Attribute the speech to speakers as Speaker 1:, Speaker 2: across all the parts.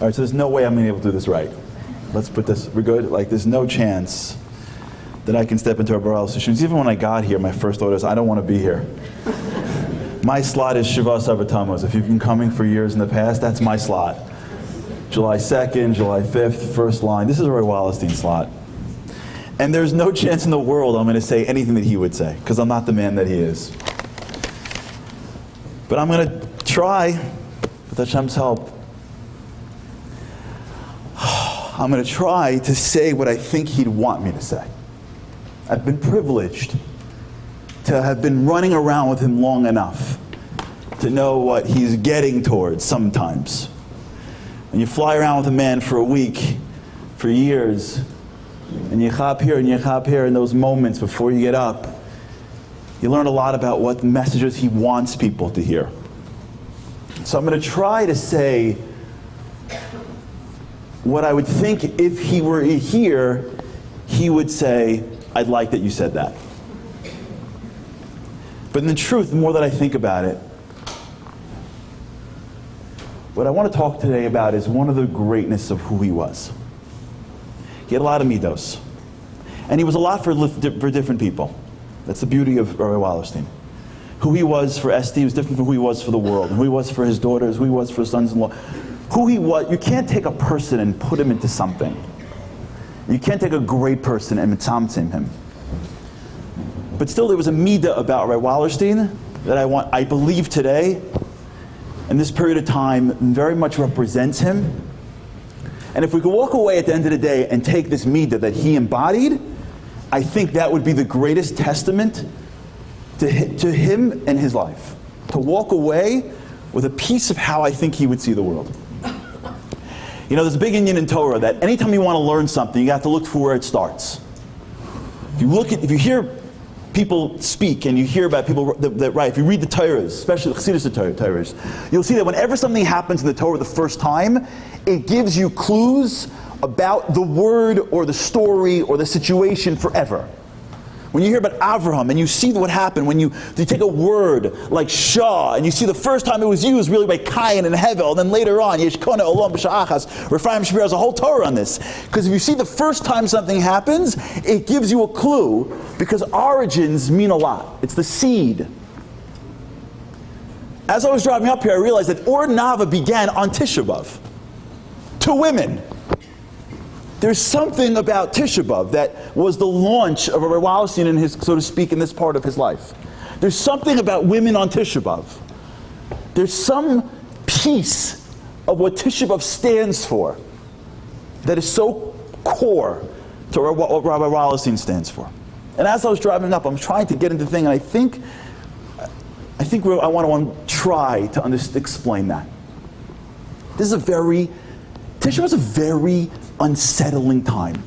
Speaker 1: All right, so there's no way I'm going to be able to do this right. Let's put this, we're good? Like, there's no chance that I can step into our Baral's shoes. Even when I got here, my first thought is, I don't want to be here. My slot is Shiva Sabatamos. If you've been coming for years in the past, that's my slot. July 2nd, July 5th, first line. This is Rabbi Wallerstein's slot. And there's no chance in the world I'm going to say anything that he would say, because I'm not the man that he is. But I'm going to try, with Hashem's help, I'm going to try to say what I think he'd want me to say. I've been privileged to have been running around with him long enough to know what he's getting towards sometimes. When you fly around with a man for a week, for years, and you hop here and you hop here in those moments before you get up, you learn a lot about what messages he wants people to hear. So I'm going to try to say what I would think if he were here, he would say, I'd like that you said that. But in the truth, the more that I think about it, what I want to talk today about is one of the greatness of who he was. He had a lot of midos. And he was a lot for different people. That's the beauty of Rabbi Wallerstein. Who he was for Esti was different from who he was for the world, and who he was for his daughters, who he was for his sons-in-law. Who he was, you can't take a person and put him into something. You can't take a great person and mitzamtzim him. But still, there was a midah about Rabbi Wallerstein that I believe today, in this period of time, very much represents him. And if we could walk away at the end of the day and take this midah that he embodied, I think that would be the greatest testament to him and his life. To walk away with a piece of how I think he would see the world. You know, there's a big Indian in Torah that anytime you want to learn something, you have to look for where it starts. If you hear people speak and you hear about people that write, if you read the Torahs, especially the Chassidus Torahs, you'll see that whenever something happens in the Torah the first time, it gives you clues about the word or the story or the situation forever. When you hear about Avraham and you see what happened, when you take a word like Shah and you see the first time it was used really by Cain and Hevel, and then later on, Yeshkona Olam B'Sha'achas, Refraim Shapiro has a whole Torah on this. Because if you see the first time something happens, it gives you a clue, because origins mean a lot. It's the seed. As I was driving up here, I realized that Or Nava began on Tisha B'Av. 2 women. There's something about Tisha B'Av that was the launch of Rabbi Wallerstein in his, so to speak, in this part of his life. There's something about women on Tisha B'Av. There's some piece of what Tisha B'Av stands for that is so core to what Rabbi Wallerstein stands for. And as I was driving up, I'm trying to get into the thing, and I think I want to try to explain that. Tisha B'Av is a very unsettling time.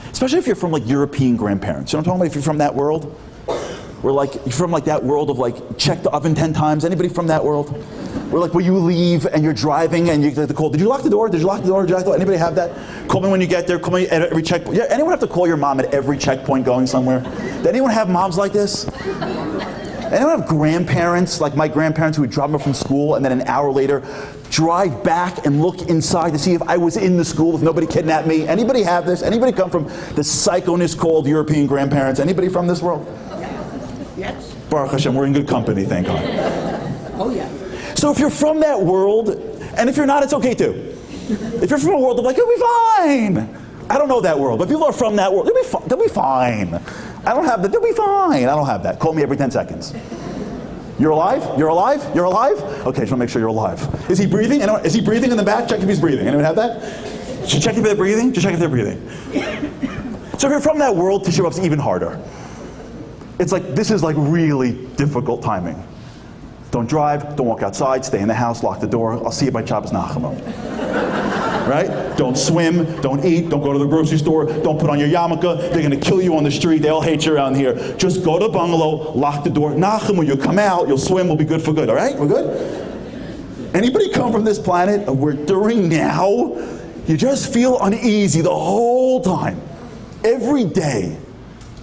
Speaker 1: Especially if you're from like European grandparents. You know what I'm talking about? If you're from that world? Where like, you're from like that world of like, check the oven 10 times. Anybody from that world? Where like, where you leave and you're driving and you get the call, did you lock the door? Did you lock the door? Did you lock the door? Anybody have that? Call me when you get there. Call me at every checkpoint. Yeah, anyone have to call your mom at every checkpoint going somewhere? Did anyone have moms like this? Anyone have grandparents, like my grandparents, who would drop me from school and then an hour later drive back and look inside to see if I was in the school, if nobody kidnapped me? Anybody have this? Anybody come from the psychoness called European grandparents? Anybody from this world?
Speaker 2: Yes.
Speaker 1: Baruch Hashem, we're in good company, thank God.
Speaker 2: Oh yeah.
Speaker 1: So if you're from that world, and if you're not, it's okay too. If you're from a world of like, it'll be fine. I don't know that world, but people are from that world. They'll be fine. I don't have that. They'll be fine. I don't have that. Call me every 10 seconds. You're alive? You're alive? You're alive? Okay, just want to make sure you're alive. Is he breathing? Is he breathing in the back? Check if he's breathing. Anyone have that? Should check if they're breathing? Just check if they're breathing. So if you're from that world, Tisha B'Av's even harder. It's like, this is like really difficult timing. Don't drive, don't walk outside, stay in the house, lock the door. I'll see you by Shabbos Nachamon. Right? Don't swim, don't eat, don't go to the grocery store, don't put on your yarmulke. They're going to kill you on the street. They all hate you around here. Just go to the bungalow, lock the door. Nachum, when you come out, you'll swim, we'll be good for good. All right? We're good? Anybody come from this planet where during now, you just feel uneasy the whole time? Every day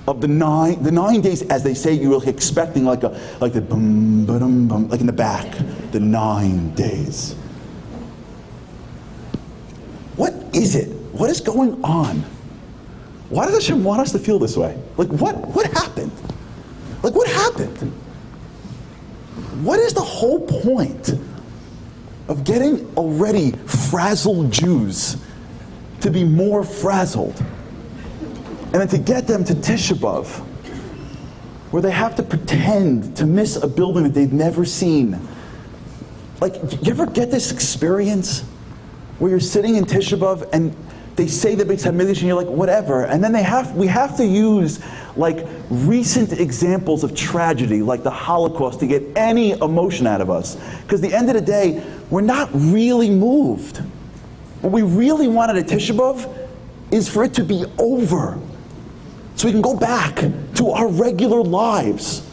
Speaker 1: of the 9 days, as they say, you're expecting like the bum, ba-dum, bum, like in the back, the 9 days. is it? What is going on? Why does Hashem want us to feel this way? Like, what happened? Like, what happened? What is the whole point of getting already frazzled Jews to be more frazzled? And then to get them to Tisha B'Av, where they have to pretend to miss a building that they've never seen. Like, you ever get this experience where you're sitting in Tisha B'Av and they say the Beit HaMikdash and you're like, whatever, and then we have to use like recent examples of tragedy, like the Holocaust, to get any emotion out of us. Because at the end of the day, we're not really moved. What we really wanted at Tisha B'Av is for it to be over, so we can go back to our regular lives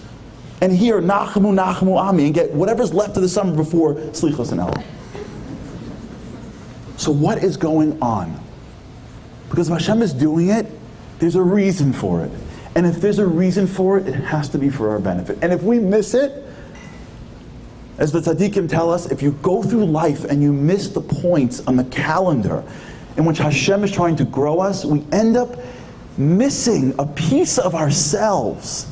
Speaker 1: and hear Nachamu, Nachamu, Ami, and get whatever's left of the summer before Slichos and El. So what is going on? Because if Hashem is doing it, there's a reason for it. And if there's a reason for it, it has to be for our benefit. And if we miss it, as the tzaddikim tell us, if you go through life and you miss the points on the calendar in which Hashem is trying to grow us, we end up missing a piece of ourselves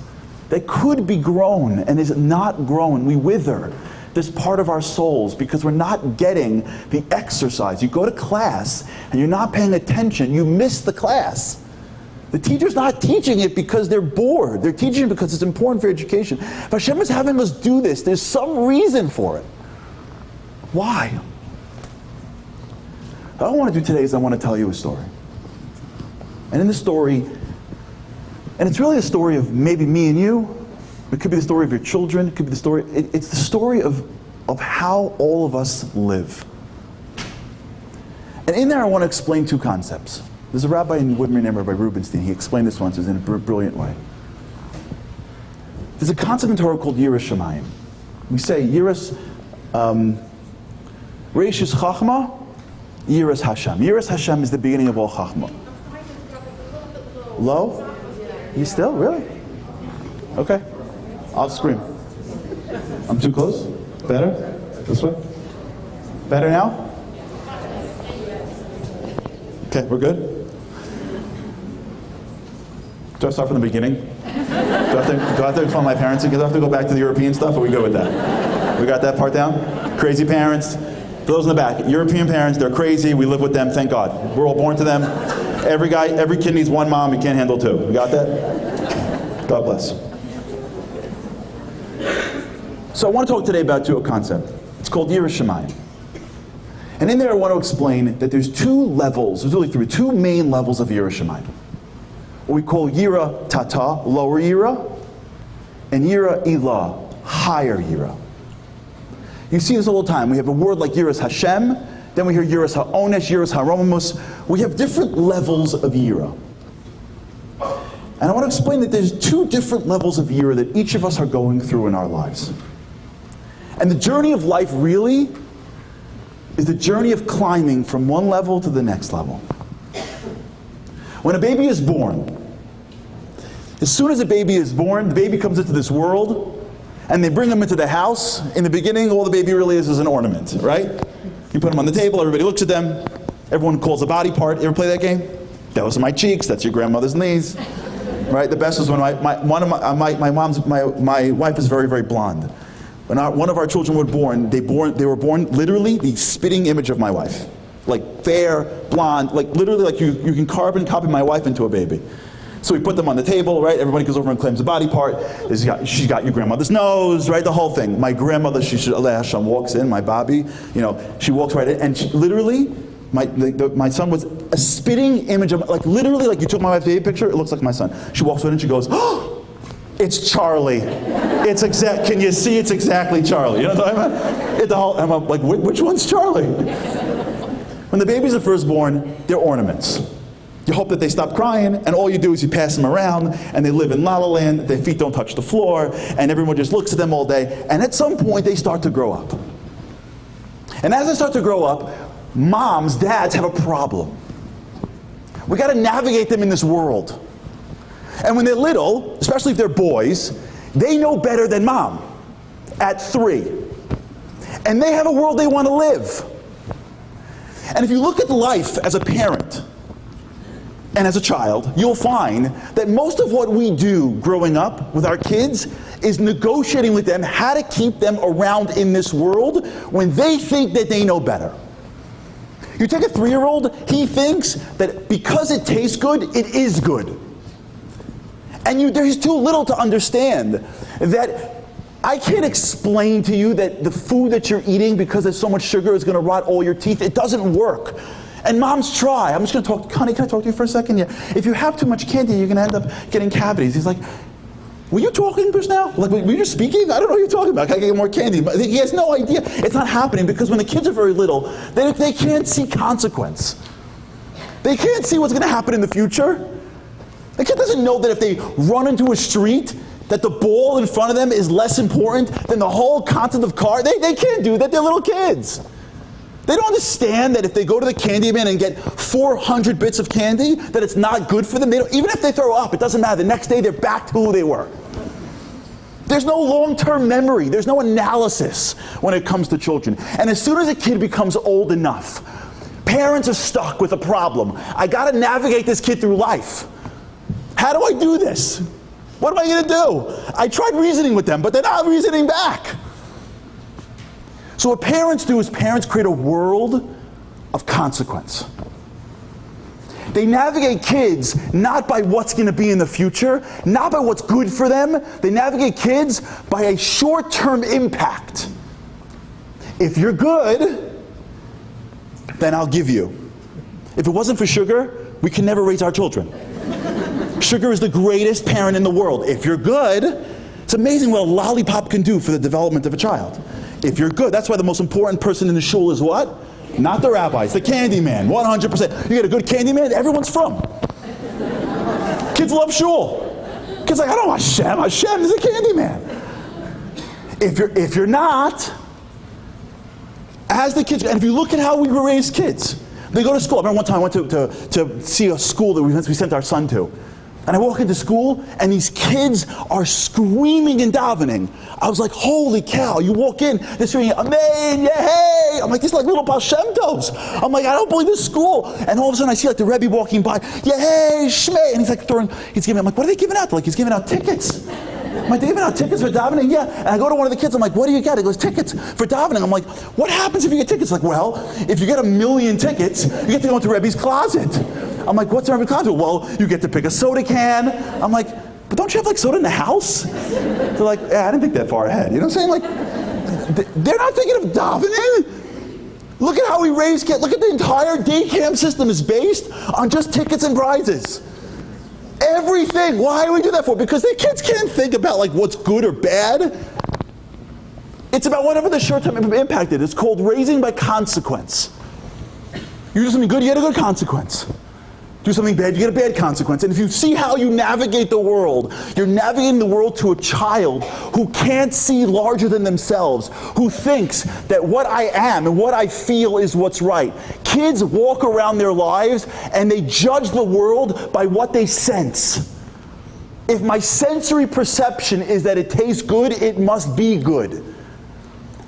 Speaker 1: that could be grown and is not grown. We wither this part of our souls because we're not getting the exercise. You go to class and you're not paying attention, you miss the class. The teacher's not teaching it because they're bored. They're teaching it because it's important for education. If Hashem is having us do this, there's some reason for it. Why? What I want to do today is I want to tell you a story. And in the story, and it's really a story of maybe me and you, it could be the story of your children, it could be the story, it's the story of how all of us live. And in there I want to explain two concepts. There's a rabbi in Woodbury named Rabbi Rubenstein. He explained this once in a brilliant way. There's a concept in Torah called Yiras Shamayim. We say Yiras, Reishis Chachma, Yiras Hashem. Yiras Hashem is the beginning of all Chachma. Low? You still? Really? Okay. I'll scream. I'm too close? Better? This way? Better now? Okay, we're good? Do I start from the beginning? Do I have to phone my parents again? Do I have to go back to the European stuff, or are we good with that? We got that part down? Crazy parents. For those in the back, European parents, they're crazy. We live with them, thank God. We're all born to them. Every kid needs one mom, you can't handle two. We got that? God bless. So I want to talk today about a concept. It's called Yiras Shamayim. And in there I want to explain that there's two levels, there's really two main levels of Yiras Shamayim. What we call Yira Tata, lower Yira, and Yira Ilah, higher Yira. You see this all the time. We have a word like Yiras Hashem, then we hear Yiras HaOnesh, Yiras HaRomamus. We have different levels of Yira. And I want to explain that there's two different levels of Yira that each of us are going through in our lives. And the journey of life really is the journey of climbing from one level to the next level. When a baby is born, as soon as a baby is born, the baby comes into this world, and they bring him into the house. In the beginning, all the baby really is an ornament, right? You put them on the table, everybody looks at them, everyone calls a body part. You ever play that game? Those are my cheeks, that's your grandmother's knees. Right? The best was when my wife is very, very blonde. When one of our children were born, they were born literally the spitting image of my wife. Like fair, blonde, like literally like you can carbon copy my wife into a baby. So we put them on the table, right? Everybody goes over and claims a body part. She's got your grandmother's nose, right? The whole thing. My grandmother, Hashem, walks in, my Bobby, she walks right in, and she, literally, my son was a spitting image of, like literally, like you took my wife's baby picture, it looks like my son. She walks right in and she goes, oh, it's Charlie. Can you see it's exactly Charlie? You know what I'm talking about? I'm like, which one's Charlie? When the babies are first born, they're ornaments. You hope that they stop crying, and all you do is you pass them around, and they live in La La Land, their feet don't touch the floor, and everyone just looks at them all day, and at some point they start to grow up. And as they start to grow up, moms, dads have a problem. We got to navigate them in this world. And when they're little, especially if they're boys, they know better than mom at 3. And they have a world they want to live. And if you look at life as a parent and as a child, you'll find that most of what we do growing up with our kids is negotiating with them how to keep them around in this world when they think that they know better. You take a 3-year-old, he thinks that because it tastes good, it is good. And he's too little to understand that I can't explain to you that the food that you're eating, because there's so much sugar, is going to rot all your teeth. It doesn't work. And moms try. I'm just going to talk, honey, can I talk to you for a second? Yeah. If you have too much candy, you're going to end up getting cavities. He's like, were you talking just now? Like, were you speaking? I don't know what you're talking about. Can I get more candy? But he has no idea. It's not happening because when the kids are very little, they can't see consequence. They can't see what's going to happen in the future. The kid doesn't know that if they run into a street, that the ball in front of them is less important than the whole concept of car. They can't do that. They're little kids. They don't understand that if they go to the candy man and get 400 bits of candy, that it's not good for them. Even if they throw up, it doesn't matter. The next day, they're back to who they were. There's no long-term memory. There's no analysis when it comes to children. And as soon as a kid becomes old enough, parents are stuck with a problem. I got to navigate this kid through life. How do I do this? What am I going to do? I tried reasoning with them, but they're not reasoning back. So what parents do is parents create a world of consequence. They navigate kids not by what's going to be in the future, not by what's good for them. They navigate kids by a short-term impact. If you're good, then I'll give you. If it wasn't for sugar, we can never raise our children. Sugar is the greatest parent in the world. If you're good, it's amazing what a lollipop can do for the development of a child. If you're good, that's why the most important person in the shul is what? Not the rabbi, it's the candy man, 100%. You get a good candy man, everyone's from. Kids love shul. Kids like, I don't want Hashem. Hashem is a candy man. If you're not, as the kids, and if you look at how we raise kids, they go to school. I remember one time I went to see a school that we sent our son to. And I walk into school, and these kids are screaming and davening. I was like, holy cow, you walk in, they're screaming, Amen, Yehey! I'm like, these are like little Baal Shem Tovs. I'm like, I don't believe this school. And all of a sudden I see like the Rabbi walking by, Yehey, Shmei! And he's like I'm like, what are they giving out? Like, he's giving out tickets. I'm like, they're giving out tickets for davening? Yeah. And I go to one of the kids, I'm like, what do you get? He goes, tickets for davening. I'm like, what happens if you get tickets? Like, well, if you get 1,000,000 tickets, you get to go into Rebbe's closet. I'm like, what's in Rebbe's closet? Well, you get to pick a soda can. I'm like, but don't you have like soda in the house? They're like, yeah, I didn't think that far ahead. You know what I'm saying? Like, they're not thinking of davening. Look at how we raise kids. Look at the entire day camp system is based on just tickets and prizes. Everything. Why do we do that for? Because the kids can't think about like what's good or bad. It's about whatever the short-term impact is. It's called raising by consequence. You do something good, you get a good consequence. Do something bad, you get a bad consequence. And if you see how you navigate the world, you're navigating the world to a child who can't see larger than themselves, who thinks that what I am and what I feel is what's right. Kids walk around their lives and they judge the world by what they sense. If my sensory perception is that it tastes good, it must be good.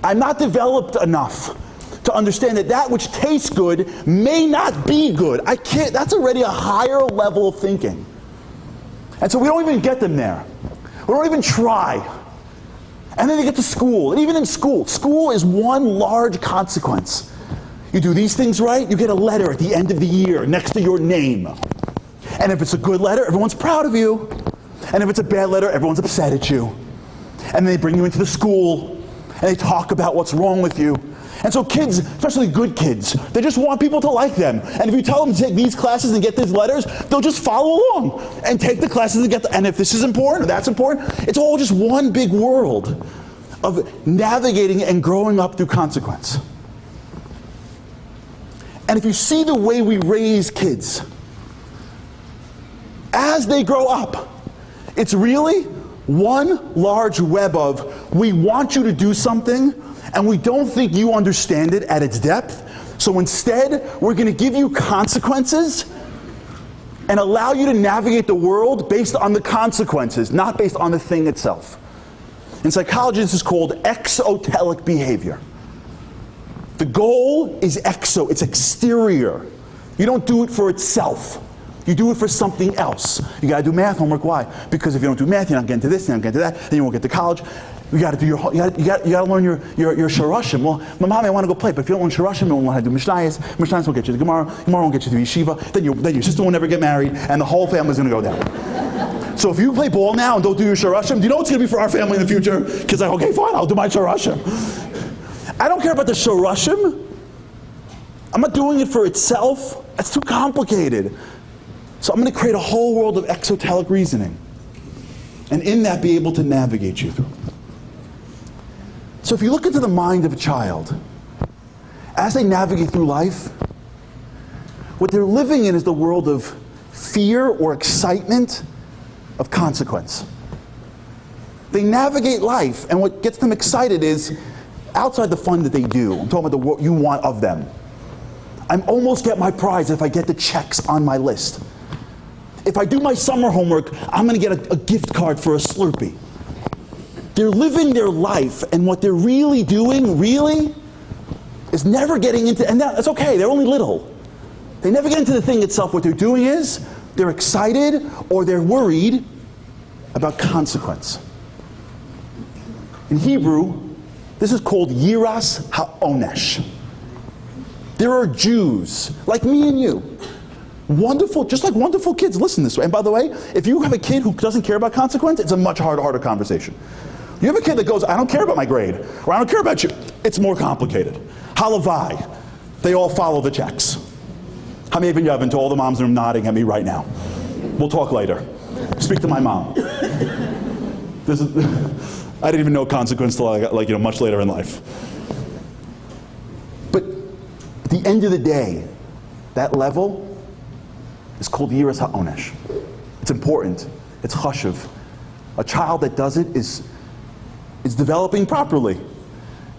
Speaker 1: I'm not developed enough to understand that that which tastes good may not be good. That's already a higher level of thinking. And so we don't even get them there. We don't even try. And then they get to school. And even in school is one large consequence. You do these things right, you get a letter at the end of the year next to your name. And if it's a good letter, everyone's proud of you. And if it's a bad letter, everyone's upset at you. And then they bring you into the school and they talk about what's wrong with you. And so kids, especially good kids, they just want people to like them. And if you tell them to take these classes and get these letters, they'll just follow along and take the classes and and if this is important or that's important, it's all just one big world of navigating and growing up through consequence. And if you see the way we raise kids, as they grow up, it's really one large web of, we want you to do something, and we don't think you understand it at its depth. So instead, we're going to give you consequences and allow you to navigate the world based on the consequences, not based on the thing itself. In psychology, this is called exotelic behavior. The goal is it's exterior. You don't do it for itself. You do it for something else. You got to do math homework. Why? Because if you don't do math, you're not getting to this, you're not getting to that, then you won't get to college. You got to do you got to learn your sharashim. Well, my mom, I want to go play, but if you don't learn sharashim, you won't learn how to do mishnayos. Mishnayos won't get you to Gemara. Gemara won't get you to yeshiva. Then your sister will never get married, and the whole family's going to go down. So if you play ball now and don't do your sharashim, do you know what's going to be for our family in the future? Because like, okay, fine, I'll do my sharashim. I don't care about the sharashim. I'm not doing it for itself. That's too complicated. So I'm going to create a whole world of exotelic reasoning, and in that be able to navigate you through. So if you look into the mind of a child, as they navigate through life, what they're living in is the world of fear or excitement of consequence. They navigate life, and what gets them excited is outside the fun that they do. I'm talking about what you want of them. I almost get my prize if I get the checks on my list. If I do my summer homework, I'm going to get a gift card for a Slurpee. They're living their life, and what they're really doing, is never getting into, and that's okay, they're only little. They never get into the thing itself. What they're doing is, they're excited or they're worried about consequence. In Hebrew, this is called Yiras HaOnesh. There are Jews, like me and you, wonderful, just like wonderful kids, listen this way. And by the way, if you have a kid who doesn't care about consequence, it's a much harder conversation. You have a kid that goes, I don't care about my grade, or I don't care about you. It's more complicated. Halavai, they all follow the checks. Hamevin Yavin, to all the moms in the room nodding at me right now. We'll talk later. Speak to my mom. This is, I didn't even know consequence till I got, much later in life. But at the end of the day, that level is called Yiras HaOnesh. It's important. It's chashuv. A child that does it is developing properly.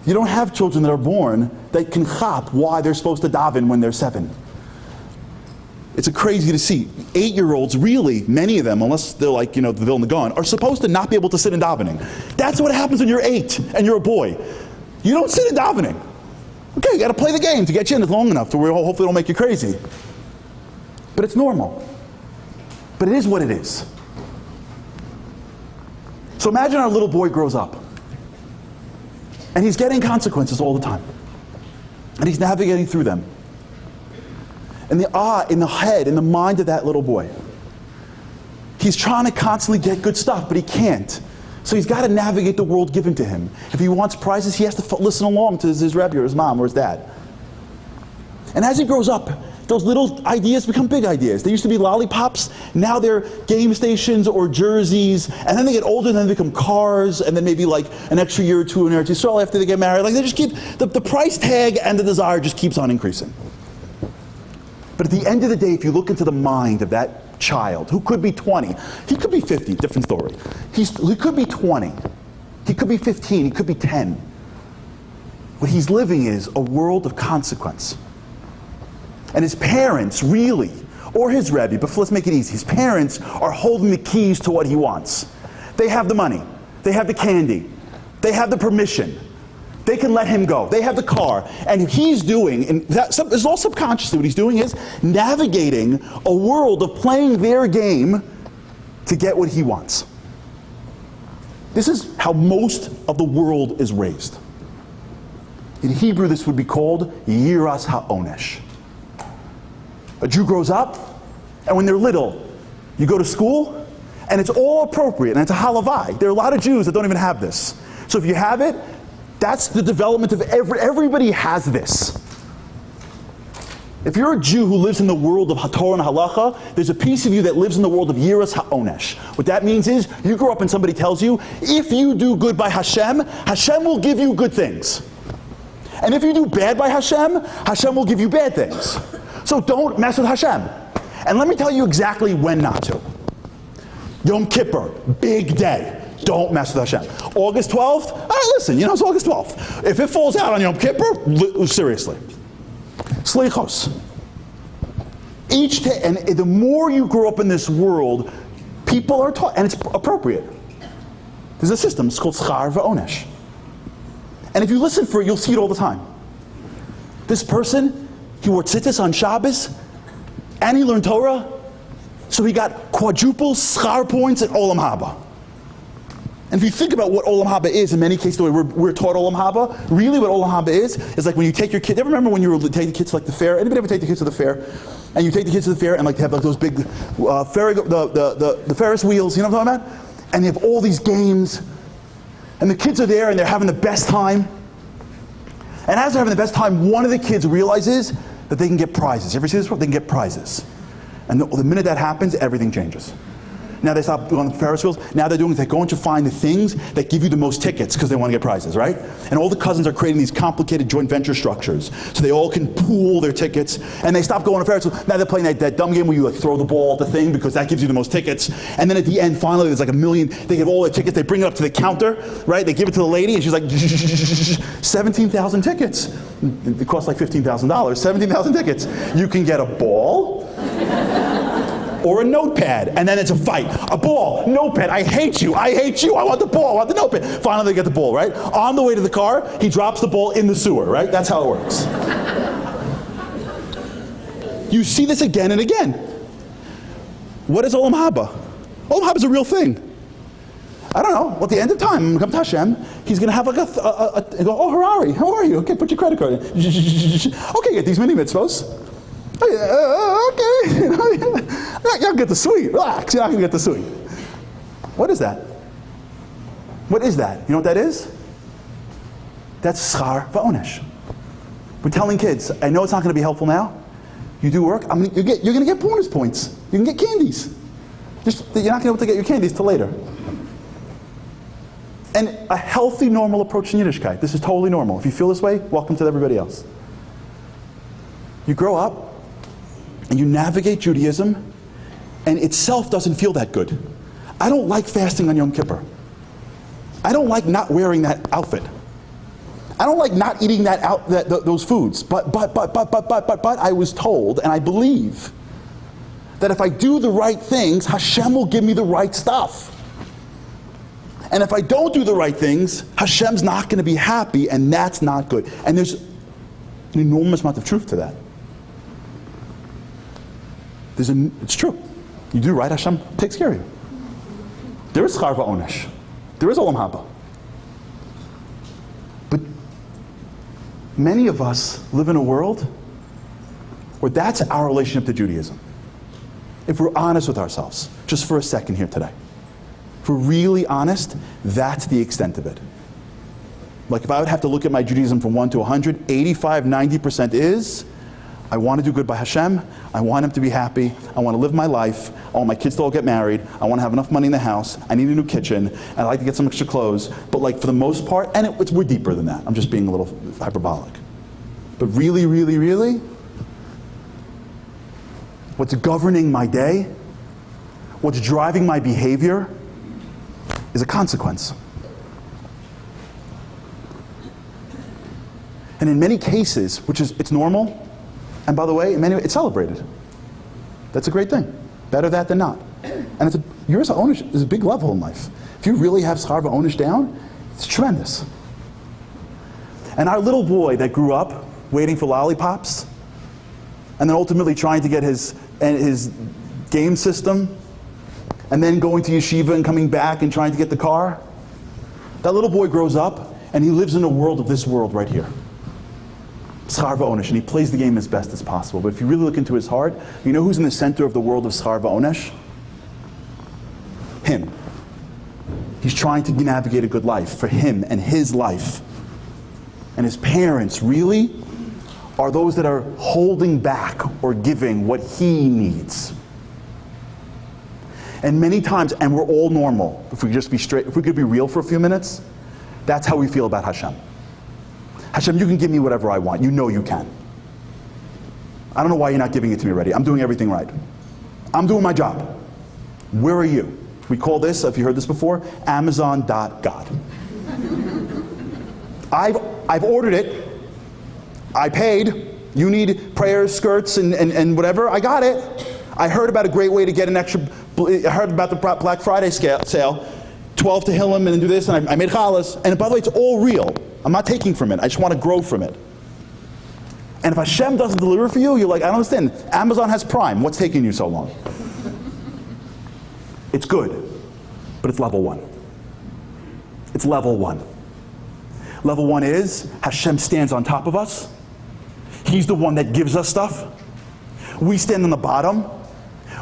Speaker 1: You don't have children that are born that can chop why they're supposed to daven when they're 7. It's crazy to see. 8-year-olds, really, many of them, unless they're like, the Vilna Gaon, are supposed to not be able to sit in davening. That's what happens when you're 8 and you're a boy. You don't sit in davening. Okay, you got to play the game to get you in it long enough to where hopefully it'll make you crazy. But it's normal. But it is what it is. So imagine our little boy grows up. And he's getting consequences all the time. And he's navigating through them. And in the head, in the mind of that little boy, he's trying to constantly get good stuff, but he can't. So he's got to navigate the world given to him. If he wants prizes, he has to listen along to his Rabbi or his mom or his dad. And as he grows up, those little ideas become big ideas. They used to be lollipops, now they're game stations or jerseys, and then they get older and then they become cars, and then maybe like an extra year or two in Eretz Yisrael after they get married. Like they just keep, the price tag and the desire just keeps on increasing. But at the end of the day, if you look into the mind of that child, who could be 20, he could be 50, different story. He could be 20, he could be 15, he could be 10. What he's living is a world of consequence. And his parents, really, or his Rebbe, but let's make it easy, his parents are holding the keys to what he wants. They have the money, they have the candy, they have the permission, they can let him go, they have the car, and he's doing, and it's all subconsciously what he's doing is navigating a world of playing their game to get what he wants. This is how most of the world is raised. In Hebrew, this would be called Yiras HaOnesh. A Jew grows up, and when they're little, you go to school, and it's all appropriate, and it's a halavai. There are a lot of Jews that don't even have this. So if you have it, that's the development of everybody has this. If you're a Jew who lives in the world of Torah and Halacha, there's a piece of you that lives in the world of Yiras HaOnesh. What that means is, you grow up and somebody tells you, if you do good by Hashem, Hashem will give you good things. And if you do bad by Hashem, Hashem will give you bad things. So don't mess with Hashem. And let me tell you exactly when not to. Yom Kippur, big day. Don't mess with Hashem. August 12th, listen, it's August 12th. If it falls out on Yom Kippur, seriously. Slichos. Each day, and the more you grow up in this world, people are taught, and it's appropriate. There's a system, it's called Schar V'Onesh. And if you listen for it, you'll see it all the time. This person, he wore tzitzis on Shabbos, and he learned Torah, so he got quadruple schar points at Olam Haba. And if you think about what Olam Haba is, in many cases the way we're taught Olam Haba, really what Olam Haba is like when you take your kid. Ever remember when you were taking the kids to like the fair? Anybody ever take the kids to the fair? And you take the kids to the fair and like they have like those big the Ferris wheels, you know what I'm talking about? And they have all these games, and the kids are there and they're having the best time. And as they're having the best time, one of the kids realizes that they can get prizes. You ever see this? They can get prizes. And the minute that happens, everything changes. Now they stop going on the Ferris wheels. Now they're doing is they're going to find the things that give you the most tickets because they want to get prizes, right? And all the cousins are creating these complicated joint venture structures so they all can pool their tickets. And they stop going on Ferris wheels. Now they're playing that dumb game where you like throw the ball at the thing because that gives you the most tickets. And then at the end, finally, there's like a million. They give all their tickets. They bring it up to the counter, right? They give it to the lady, and she's like, 17,000 tickets. It costs like $15,000. 17,000 tickets. You can get a ball. Or a notepad, and then it's a fight. A ball, notepad, I hate you, I want the ball, I want the notepad. Finally they get the ball, right? On the way to the car, he drops the ball in the sewer, right? That's how it works. You see this again and again. What is Olam Haba? Olam Haba is a real thing. I don't know, at the end of time, when we come to Hashem, he's going to have like go, oh, Harari, how are you? Okay, put your credit card in. Okay, get these mini mitzvos. Okay, you'll get the sweet. Relax, you're not going to get the sweet. What is that? What is that? You know what that is? That's schar va'onesh. We're telling kids, I know it's not going to be helpful now. You do work, you're going to get bonus points. You can get candies. You're not going to be able to get your candies till later. And a healthy, normal approach in Yiddishkeit. This is totally normal. If you feel this way, welcome to everybody else. You grow up, and you navigate Judaism, and itself doesn't feel that good. I don't like fasting on Yom Kippur. I don't like not wearing that outfit. I don't like not eating those foods. But I was told, and I believe, that if I do the right things, Hashem will give me the right stuff. And if I don't do the right things, Hashem's not going to be happy, and that's not good. And there's an enormous amount of truth to that. It's true. You do right, Hashem takes care of you. There is schar va'onesh. There is olam haba. But many of us live in a world where that's our relationship to Judaism. If we're honest with ourselves, just for a second here today. If we're really honest, that's the extent of it. Like if I would have to look at my Judaism from 1 to 100, 85, 90% is, I want to do good by Hashem, I want him to be happy, I want to live my life, I want my kids to all get married, I want to have enough money in the house, I need a new kitchen, I'd like to get some extra clothes, but like for the most part, and we're deeper than that, I'm just being a little hyperbolic. But really, really, really, what's governing my day, what's driving my behavior, is a consequence. And in many cases, it's normal, and by the way, in many ways, it's celebrated. That's a great thing. Better that than not. And yours ownership is a big level in life. If you really have schar va'onesh down, it's tremendous. And our little boy that grew up waiting for lollipops, and then ultimately trying to get his game system, and then going to yeshiva and coming back and trying to get the car, that little boy grows up, and he lives in a world of this world right here. Schar va'onesh, and he plays the game as best as possible. But if you really look into his heart, you know who's in the center of the world of schar va'onesh? Him. He's trying to navigate a good life for him and his life. And his parents really are those that are holding back or giving what he needs. And many times, and we're all normal, if we could just be straight, if we could be real for a few minutes, that's how we feel about Hashem. Hashem, you can give me whatever I want. You know you can. I don't know why you're not giving it to me already. I'm doing everything right. I'm doing my job. Where are you? We call this, if you heard this before, Amazon.God. I've ordered it. I paid. You need prayers, skirts, and whatever. I got it. I heard about a great way to get an extra. I heard about the Black Friday sale. 12 Tehillim and do this, and I made challahs. And by the way, it's all real. I'm not taking from it. I just want to grow from it. And if Hashem doesn't deliver for you, you're like, I don't understand. Amazon has Prime. What's taking you so long? It's good, but it's level 1. It's level 1. Level 1 is Hashem stands on top of us. He's the one that gives us stuff. We stand on the bottom.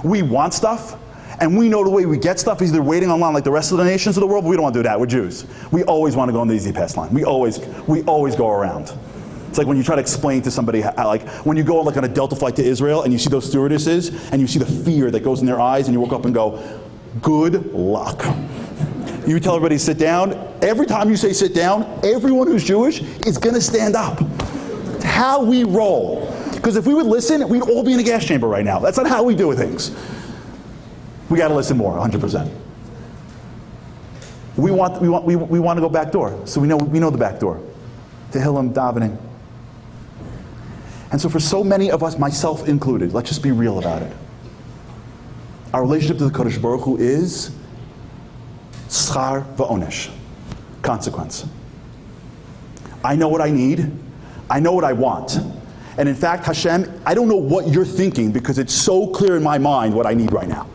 Speaker 1: We want stuff. And we know the way we get stuff is either waiting online like the rest of the nations of the world, but we don't want to do that. We're Jews. We always want to go on the easy pass line. We always go around. It's like when you try to explain to somebody, like when you go like on a Delta flight to Israel and you see those stewardesses and you see the fear that goes in their eyes and you walk up and go, good luck. You tell everybody to sit down. Every time you say sit down, everyone who's Jewish is going to stand up. It's how we roll. Because if we would listen, we'd all be in a gas chamber right now. That's not how we do things. We got to listen more, 100%. We want to go back door. So we know the back door. Tehillim, davening. And so for so many of us, myself included, let's just be real about it. Our relationship to the Kodesh Baruch Hu is schar va'onesh, consequence. I know what I need. I know what I want. And in fact, Hashem, I don't know what you're thinking because it's so clear in my mind what I need right now.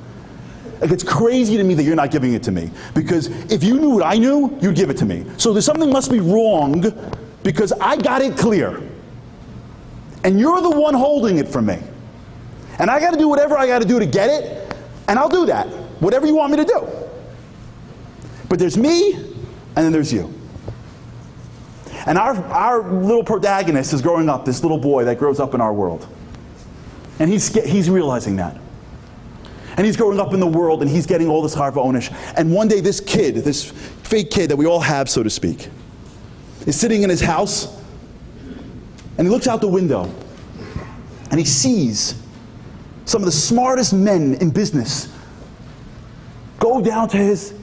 Speaker 1: Like, it's crazy to me that you're not giving it to me. Because if you knew what I knew, you'd give it to me. So there's something must be wrong because I got it clear. And you're the one holding it from me. And I got to do whatever I got to do to get it, and I'll do that. Whatever you want me to do. But there's me, and then there's you. And our little protagonist is growing up, this little boy that grows up in our world. And he's realizing that. And he's growing up in the world, and he's getting all this schar va'onesh. And one day this kid, this fake kid that we all have, so to speak, is sitting in his house, and he looks out the window, and he sees some of the smartest men in business go down to his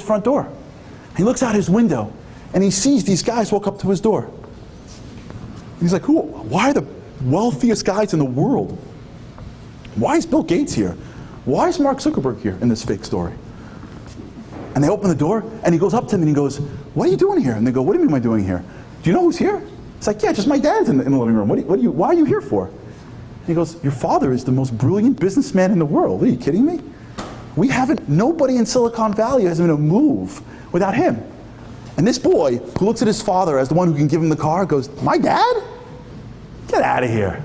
Speaker 1: front door. And he looks out his window, and he sees these guys walk up to his door. And he's like, why are the wealthiest guys in the world? Why is Bill Gates here? Why is Mark Zuckerberg here in this fake story? And they open the door, and he goes up to them, and he goes, what are you doing here? And they go, what do you mean am I doing here? Do you know who's here? It's like, yeah, just my dad's in the living room. Why are you here for? And he goes, your father is the most brilliant businessman in the world. Are you kidding me? Nobody in Silicon Valley has been able to move without him. And this boy, who looks at his father as the one who can give him the car, goes, my dad? Get out of here.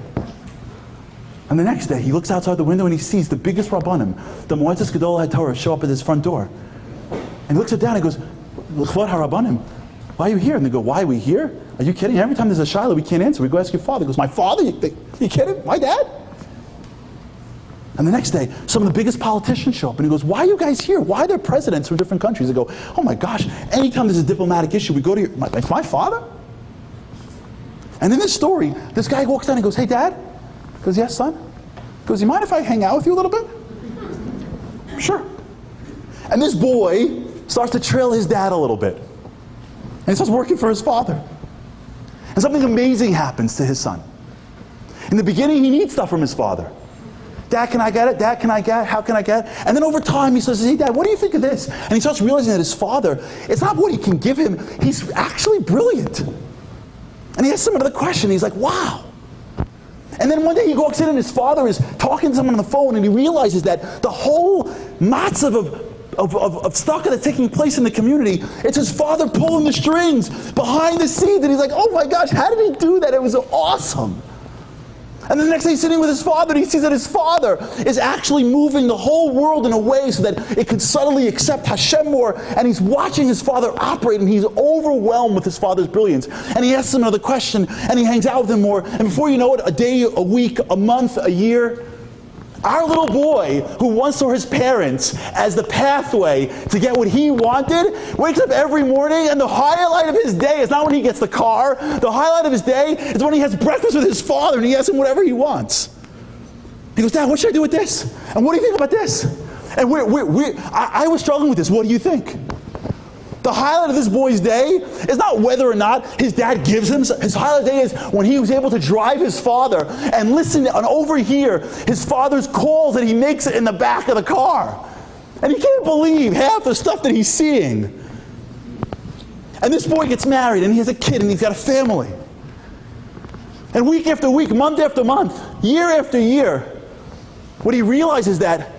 Speaker 1: And the next day, he looks outside the window and he sees the biggest Rabbanim, the Moetzes Gadol HaTorah, show up at his front door. And he looks down and goes, L'chvod HaRabbanim, why are you here? And they go, why are we here? Are you kidding? Every time there's a shiloh, we can't answer. We go ask your father. He goes, my father? You kidding? My dad? And the next day, some of the biggest politicians show up, and he goes, why are you guys here? Why are there presidents from different countries? They go, oh my gosh, anytime there's a diplomatic issue, we go to my father? And in this story, this guy walks down and goes, hey dad? He goes, yes son? He goes, you mind if I hang out with you a little bit? Sure. And this boy starts to trail his dad a little bit. And he starts working for his father. And something amazing happens to his son. In the beginning, he needs stuff from his father. Dad, can I get it? Dad, can I get it? How can I get it? And then over time, he says, hey, Dad, what do you think of this? And he starts realizing that his father, it's not what he can give him. He's actually brilliant. And he asks him another question. He's like, wow. And then one day he walks in and his father is talking to someone on the phone, and he realizes that the whole matzav of stuff that's taking place in the community, it's his father pulling the strings behind the scenes. And he's like, oh my gosh, how did he do that? It was awesome. And the next day he's sitting with his father, and he sees that his father is actually moving the whole world in a way so that it could subtly accept Hashem more. And he's watching his father operate, and he's overwhelmed with his father's brilliance. And he asks him another question, and he hangs out with him more. And before you know it, a day, a week, a month, a year, our little boy, who once saw his parents as the pathway to get what he wanted, wakes up every morning, and the highlight of his day is not when he gets the car. The highlight of his day is when he has breakfast with his father, and he asks him whatever he wants. He goes, Dad, what should I do with this? And what do you think about this? And I was struggling with this. What do you think? The highlight of this boy's day is not whether or not his dad gives him. His highlight of the day is when he was able to drive his father and listen and overhear his father's calls that he makes in the back of the car. And he can't believe half the stuff that he's seeing. And this boy gets married, and he has a kid, and he's got a family. And week after week, month after month, year after year, what he realizes is that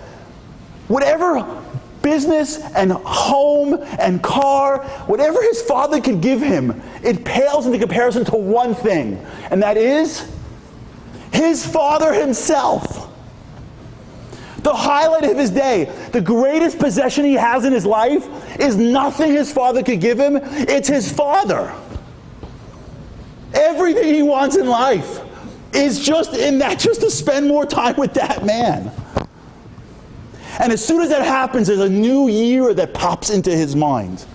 Speaker 1: whatever business and home and car, whatever his father could give him, it pales into comparison to one thing, and that is his father himself. The highlight of his day, the greatest possession he has in his life is nothing his father could give him, it's his father. Everything he wants in life is just in that, just to spend more time with that man. And as soon as that happens, there's a new year that pops into his mind.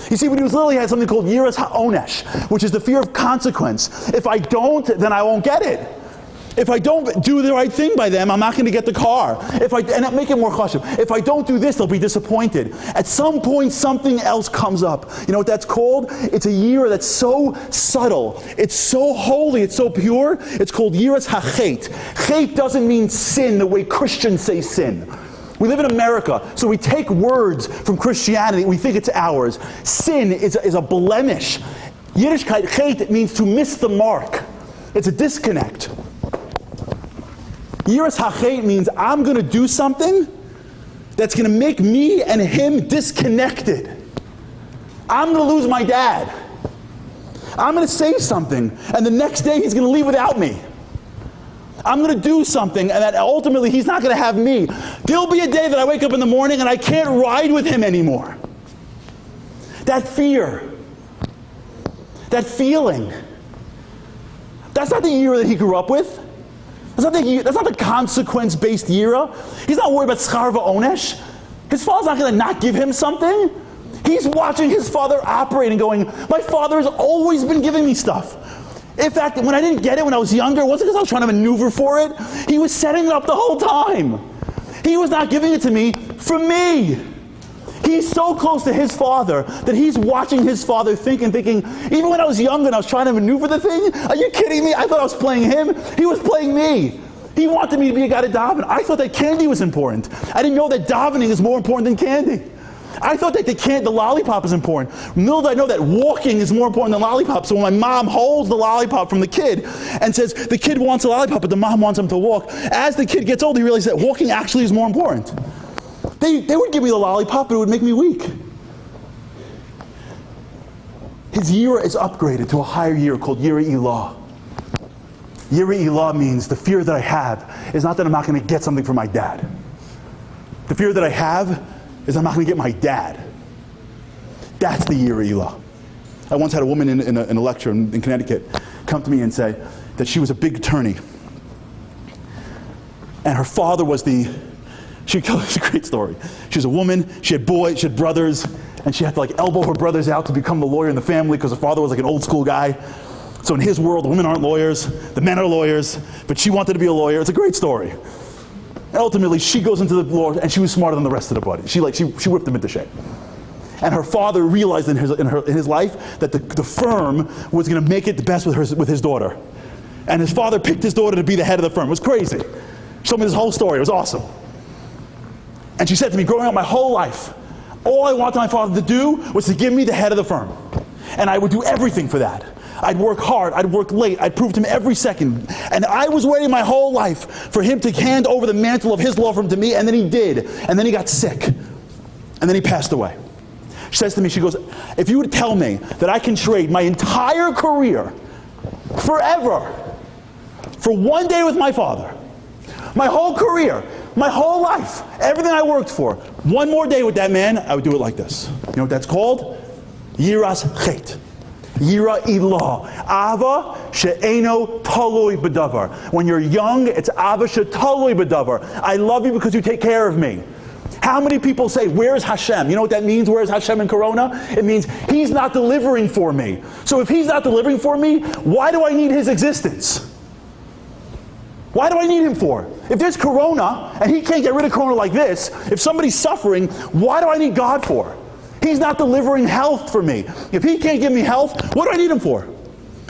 Speaker 1: You see, when he was little, he had something called yiras ha'onesh, which is the fear of consequence. If I don't, then I won't get it. If I don't do the right thing by them, I'm not going to get the car. And make it more chashuv. If I don't do this, they'll be disappointed. At some point, something else comes up. You know what that's called? It's a year that's so subtle. It's so holy. It's so pure. It's called yiras hachet. Chet doesn't mean sin the way Christians say sin. We live in America, so we take words from Christianity, we think it's ours. Sin is a blemish. Yiddishkeit, chet, means to miss the mark. It's a disconnect. Yiras hachet means I'm going to do something that's going to make me and him disconnected. I'm going to lose my dad. I'm going to say something, and the next day he's going to leave without me. I'm going to do something, and that ultimately he's not going to have me. There'll be a day that I wake up in the morning and I can't ride with him anymore. That fear, that feeling, that's not the year that he grew up with. That's not the consequence-based yira. He's not worried about schar v'onesh. His father's not going to not give him something. He's watching his father operate and going, my father has always been giving me stuff. In fact, when I didn't get it when I was younger, it wasn't because I was trying to maneuver for it. He was setting it up the whole time. He was not giving it to me for me. He's so close to his father that he's watching his father thinking, even when I was younger and I was trying to maneuver the thing, are you kidding me? I thought I was playing him. He was playing me. He wanted me to be a guy to daven. I thought that candy was important. I didn't know that davening is more important than candy. I thought that the lollipop is important. Little did I know that walking is more important than lollipop. So when my mom holds the lollipop from the kid and says, the kid wants a lollipop, but the mom wants him to walk, as the kid gets older, he realizes that walking actually is more important. They would give me the lollipop, but it would make me weak. His yira is upgraded to a higher yira called yira ilah. Yira ilah means the fear that I have is not that I'm not going to get something from my dad. The fear that I have is I'm not going to get my dad. That's the yira ilah. I once had a woman in a lecture in Connecticut come to me and say that she was a big attorney. And her father was it's a great story. She was a woman, she had boys, she had brothers, and she had to elbow her brothers out to become the lawyer in the family because her father was an old school guy. So in his world, the women aren't lawyers, the men are lawyers, but she wanted to be a lawyer. It's a great story. And ultimately, she goes into the law, and she was smarter than the rest of the buddy. She whipped them into shape. And her father realized in his life that the firm was going to make it the best with his daughter. And his father picked his daughter to be the head of the firm. It was crazy. She told me this whole story. It was awesome. And she said to me, growing up my whole life, all I wanted my father to do was to give me the head of the firm. And I would do everything for that. I'd work hard, I'd work late, I'd prove to him every second. And I was waiting my whole life for him to hand over the mantle of his law firm to me, and then he did. And then he got sick. And then he passed away. She says to me, she goes, if you would tell me that I can trade my entire career forever for one day with my father, my whole career, my whole life, everything I worked for, one more day with that man, I would do it like this. You know what that's called? Yiras chet. Yira ilah. Ava she'eno talui b'davar. When you're young, it's ava she'talui b'davar. I love you because you take care of me. How many people say, where's Hashem? You know what that means, where's Hashem in Corona? It means he's not delivering for me. So if he's not delivering for me, why do I need his existence? Why do I need him for? If there's Corona, and he can't get rid of Corona like this, if somebody's suffering, why do I need God for? He's not delivering health for me. If he can't give me health, what do I need him for?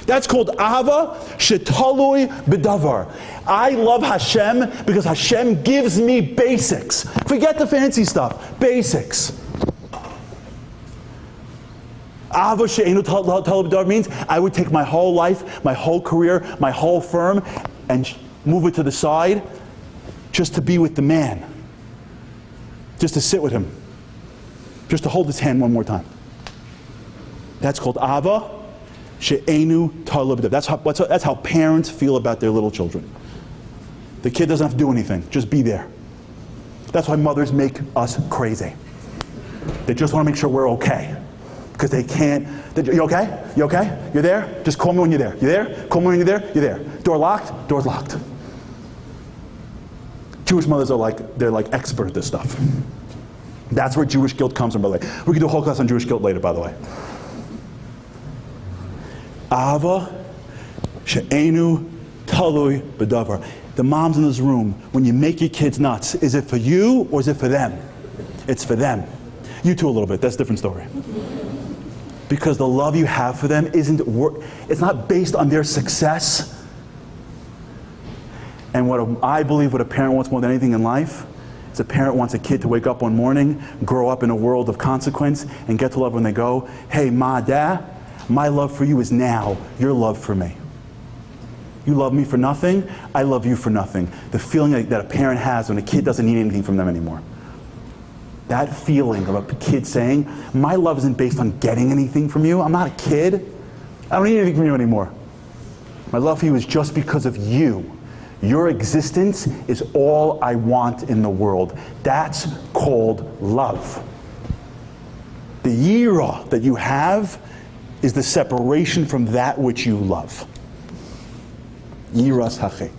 Speaker 1: That's called Ava Shetalui B'davar. I love Hashem because Hashem gives me basics. Forget the fancy stuff. Basics. Ava she'enu talib b'davar means I would take my whole life, my whole career, my whole firm, and move it to the side just to be with the man. Just to sit with him. Just to hold his hand one more time. That's called Ava she'enu talib b'davar. That's how parents feel about their little children. The kid doesn't have to do anything, just be there. That's why mothers make us crazy. They just want to make sure we're okay. Because they can't, you okay? You okay? You're there? Just call me when you're there. You there? Call me when you're there? You're there. Door locked? Door's locked. Jewish mothers are they're like expert at this stuff. That's where Jewish guilt comes from, by the way. We can do a whole class on Jewish guilt later, by the way. Ava she'enu talui b'davar. The moms in this room, when you make your kids nuts, is it for you or is it for them? It's for them. You too a little bit, that's a different story. Because the love you have for them it's not based on their success. And I believe what a parent wants more than anything in life is a parent wants a kid to wake up one morning, grow up in a world of consequence, and get to love when they go, hey, ma, dad, my love for you is now your love for me. You love me for nothing, I love you for nothing. The feeling that a parent has when a kid doesn't need anything from them anymore. That feeling of a kid saying, my love isn't based on getting anything from you. I'm not a kid. I don't need anything from you anymore. My love for you is just because of you. Your existence is all I want in the world. That's called love. The yira that you have is the separation from that which you love. Yiras hachet.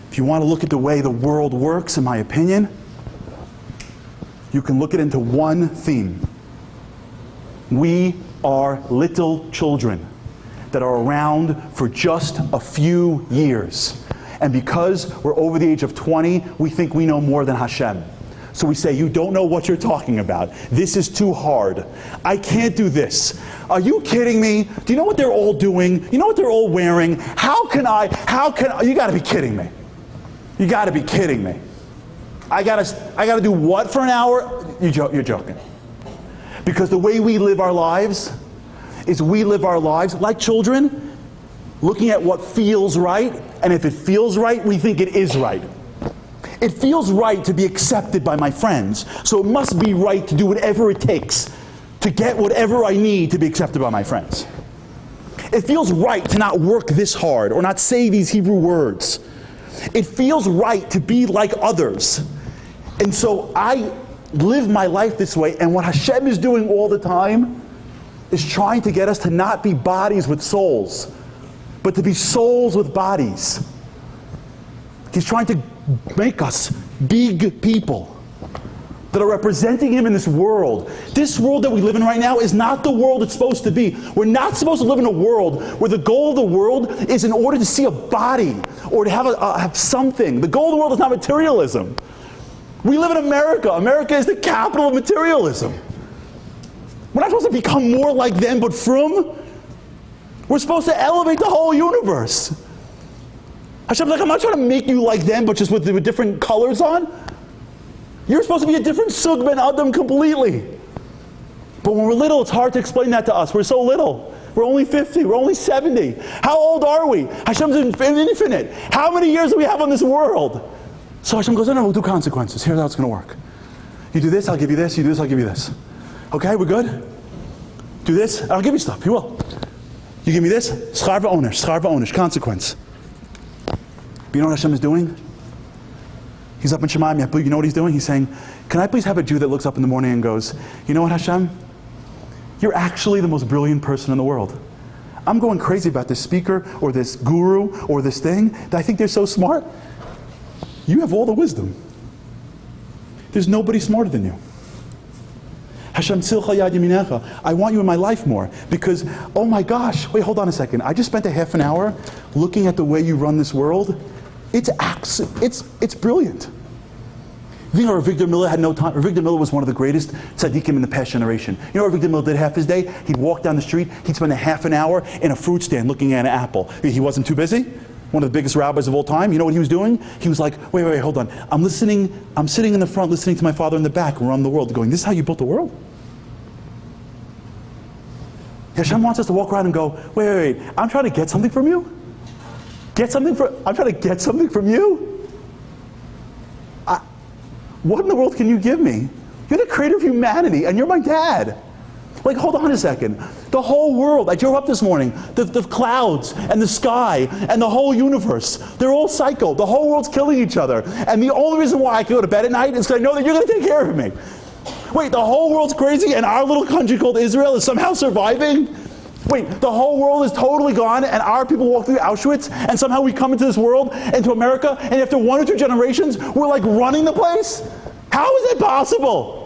Speaker 1: If you want to look at the way the world works, in my opinion, you can look at it into one theme. We are little children that are around for just a few years. And because we're over the age of 20, we think we know more than Hashem. So we say, you don't know what you're talking about. This is too hard. I can't do this. Are you kidding me? Do you know what they're all doing? You know what they're all wearing? You gotta be kidding me. You gotta be kidding me. I gotta do what for an hour? You're joking. Because the way we live our lives is we live our lives like children, looking at what feels right, and if it feels right, we think it is right. It feels right to be accepted by my friends, so it must be right to do whatever it takes to get whatever I need to be accepted by my friends. It feels right to not work this hard or not say these Hebrew words. It feels right to be like others. And so I live my life this way, and what Hashem is doing all the time is trying to get us to not be bodies with souls, but to be souls with bodies. He's trying to make us big people that are representing Him in this world. This world that we live in right now is not the world it's supposed to be. We're not supposed to live in a world where the goal of the world is in order to see a body or to have something. The goal of the world is not materialism. We live in America. America is the capital of materialism. We're not supposed to become more like them, but from. We're supposed to elevate the whole universe. Hashem's like, I'm not trying to make you like them, but just with different colors on. You're supposed to be a different sug ben adam completely. But when we're little, it's hard to explain that to us. We're so little. We're only 50. We're only 70. How old are we? Hashem's infinite. How many years do we have on this world? So Hashem goes, no, we'll do consequences. Here's how it's going to work. You do this, I'll give you this. You do this, I'll give you this. Okay, we're good? Do this, I'll give you stuff. He will. You give me this, schar v'onish, consequence. But you know what Hashem is doing? He's up in Shemayim, you know what he's doing? He's saying, can I please have a Jew that looks up in the morning and goes, you know what, Hashem? You're actually the most brilliant person in the world. I'm going crazy about this speaker or this guru or this thing that I think they're so smart. You have all the wisdom. There's nobody smarter than you. Hashem silcha yad yaminecha. I want you in my life more because, oh my gosh, wait, hold on a second. I just spent a half an hour looking at the way you run this world. It's brilliant. You know, Victor Miller had no time. Victor Miller was one of the greatest tzaddikim in the past generation. You know what Victor Miller did half his day? He'd walk down the street, he'd spend a half an hour in a fruit stand looking at an apple. He wasn't too busy? one of the biggest rabbis of all time. You know what he was doing? He was like, wait, hold on. I'm sitting in the front listening to my father in the back run the world, going, this is how you built the world? Hashem wants us to walk around and go, wait, I'm trying to get something from you? I'm trying to get something from you? What in the world can you give me? You're the creator of humanity, and you're my dad. Like, hold on a second. The whole world, I drove up this morning, the clouds and the sky and the whole universe, they're all psycho. The whole world's killing each other. And the only reason why I can go to bed at night is because I know that you're going to take care of me. Wait, the whole world's crazy and our little country called Israel is somehow surviving? Wait, the whole world is totally gone and our people walk through Auschwitz and somehow we come into this world, into America, and after 1 or 2 generations, we're like running the place? How is it possible?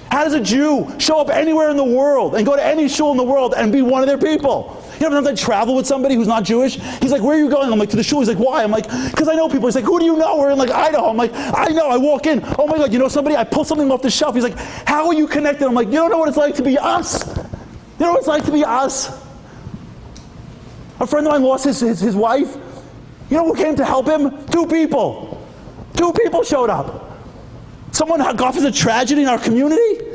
Speaker 1: How does a Jew show up anywhere in the world and go to any shul in the world and be one of their people? You know, sometimes I travel with somebody who's not Jewish. He's like, where are you going? I'm like, to the shul. He's like, why? I'm like, because I know people. He's like, who do you know? We're in like Idaho. I'm like, I know. I walk in. Oh my God, you know somebody? I pull something off the shelf. He's like, how are you connected? I'm like, you don't know what it's like to be us. You know what it's like to be us? A friend of mine lost his wife. You know who came to help him? 2 people. 2 people showed up. Someone got us a tragedy in our community?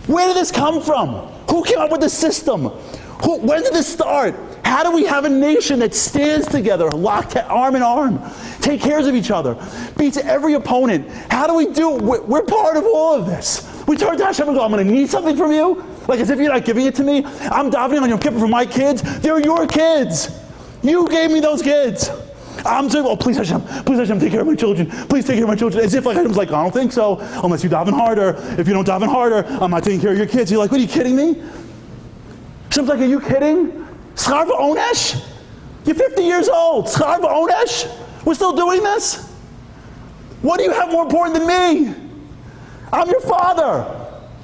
Speaker 1: Where did this come from? Who came up with the system? When did this start? How do we have a nation that stands together, locked arm in arm, take care of each other, beats every opponent? How do we do? We're part of all of this. We turn to Hashem and go, I'm going to need something from you? Like as if you're not giving it to me? I'm davening on Yom Kippur for my kids. They're your kids. You gave me those kids. I'm saying, oh, please Hashem, take care of my children. Please take care of my children. As if like Hashem's like, I don't think so, unless you daven harder. If you don't daven harder, I'm not taking care of your kids. You're like, what, are you kidding me? Hashem's like, are you kidding? Schar v'onesh? You're 50 years old. Schar v'onesh? We're still doing this? What do you have more important than me? I'm your father.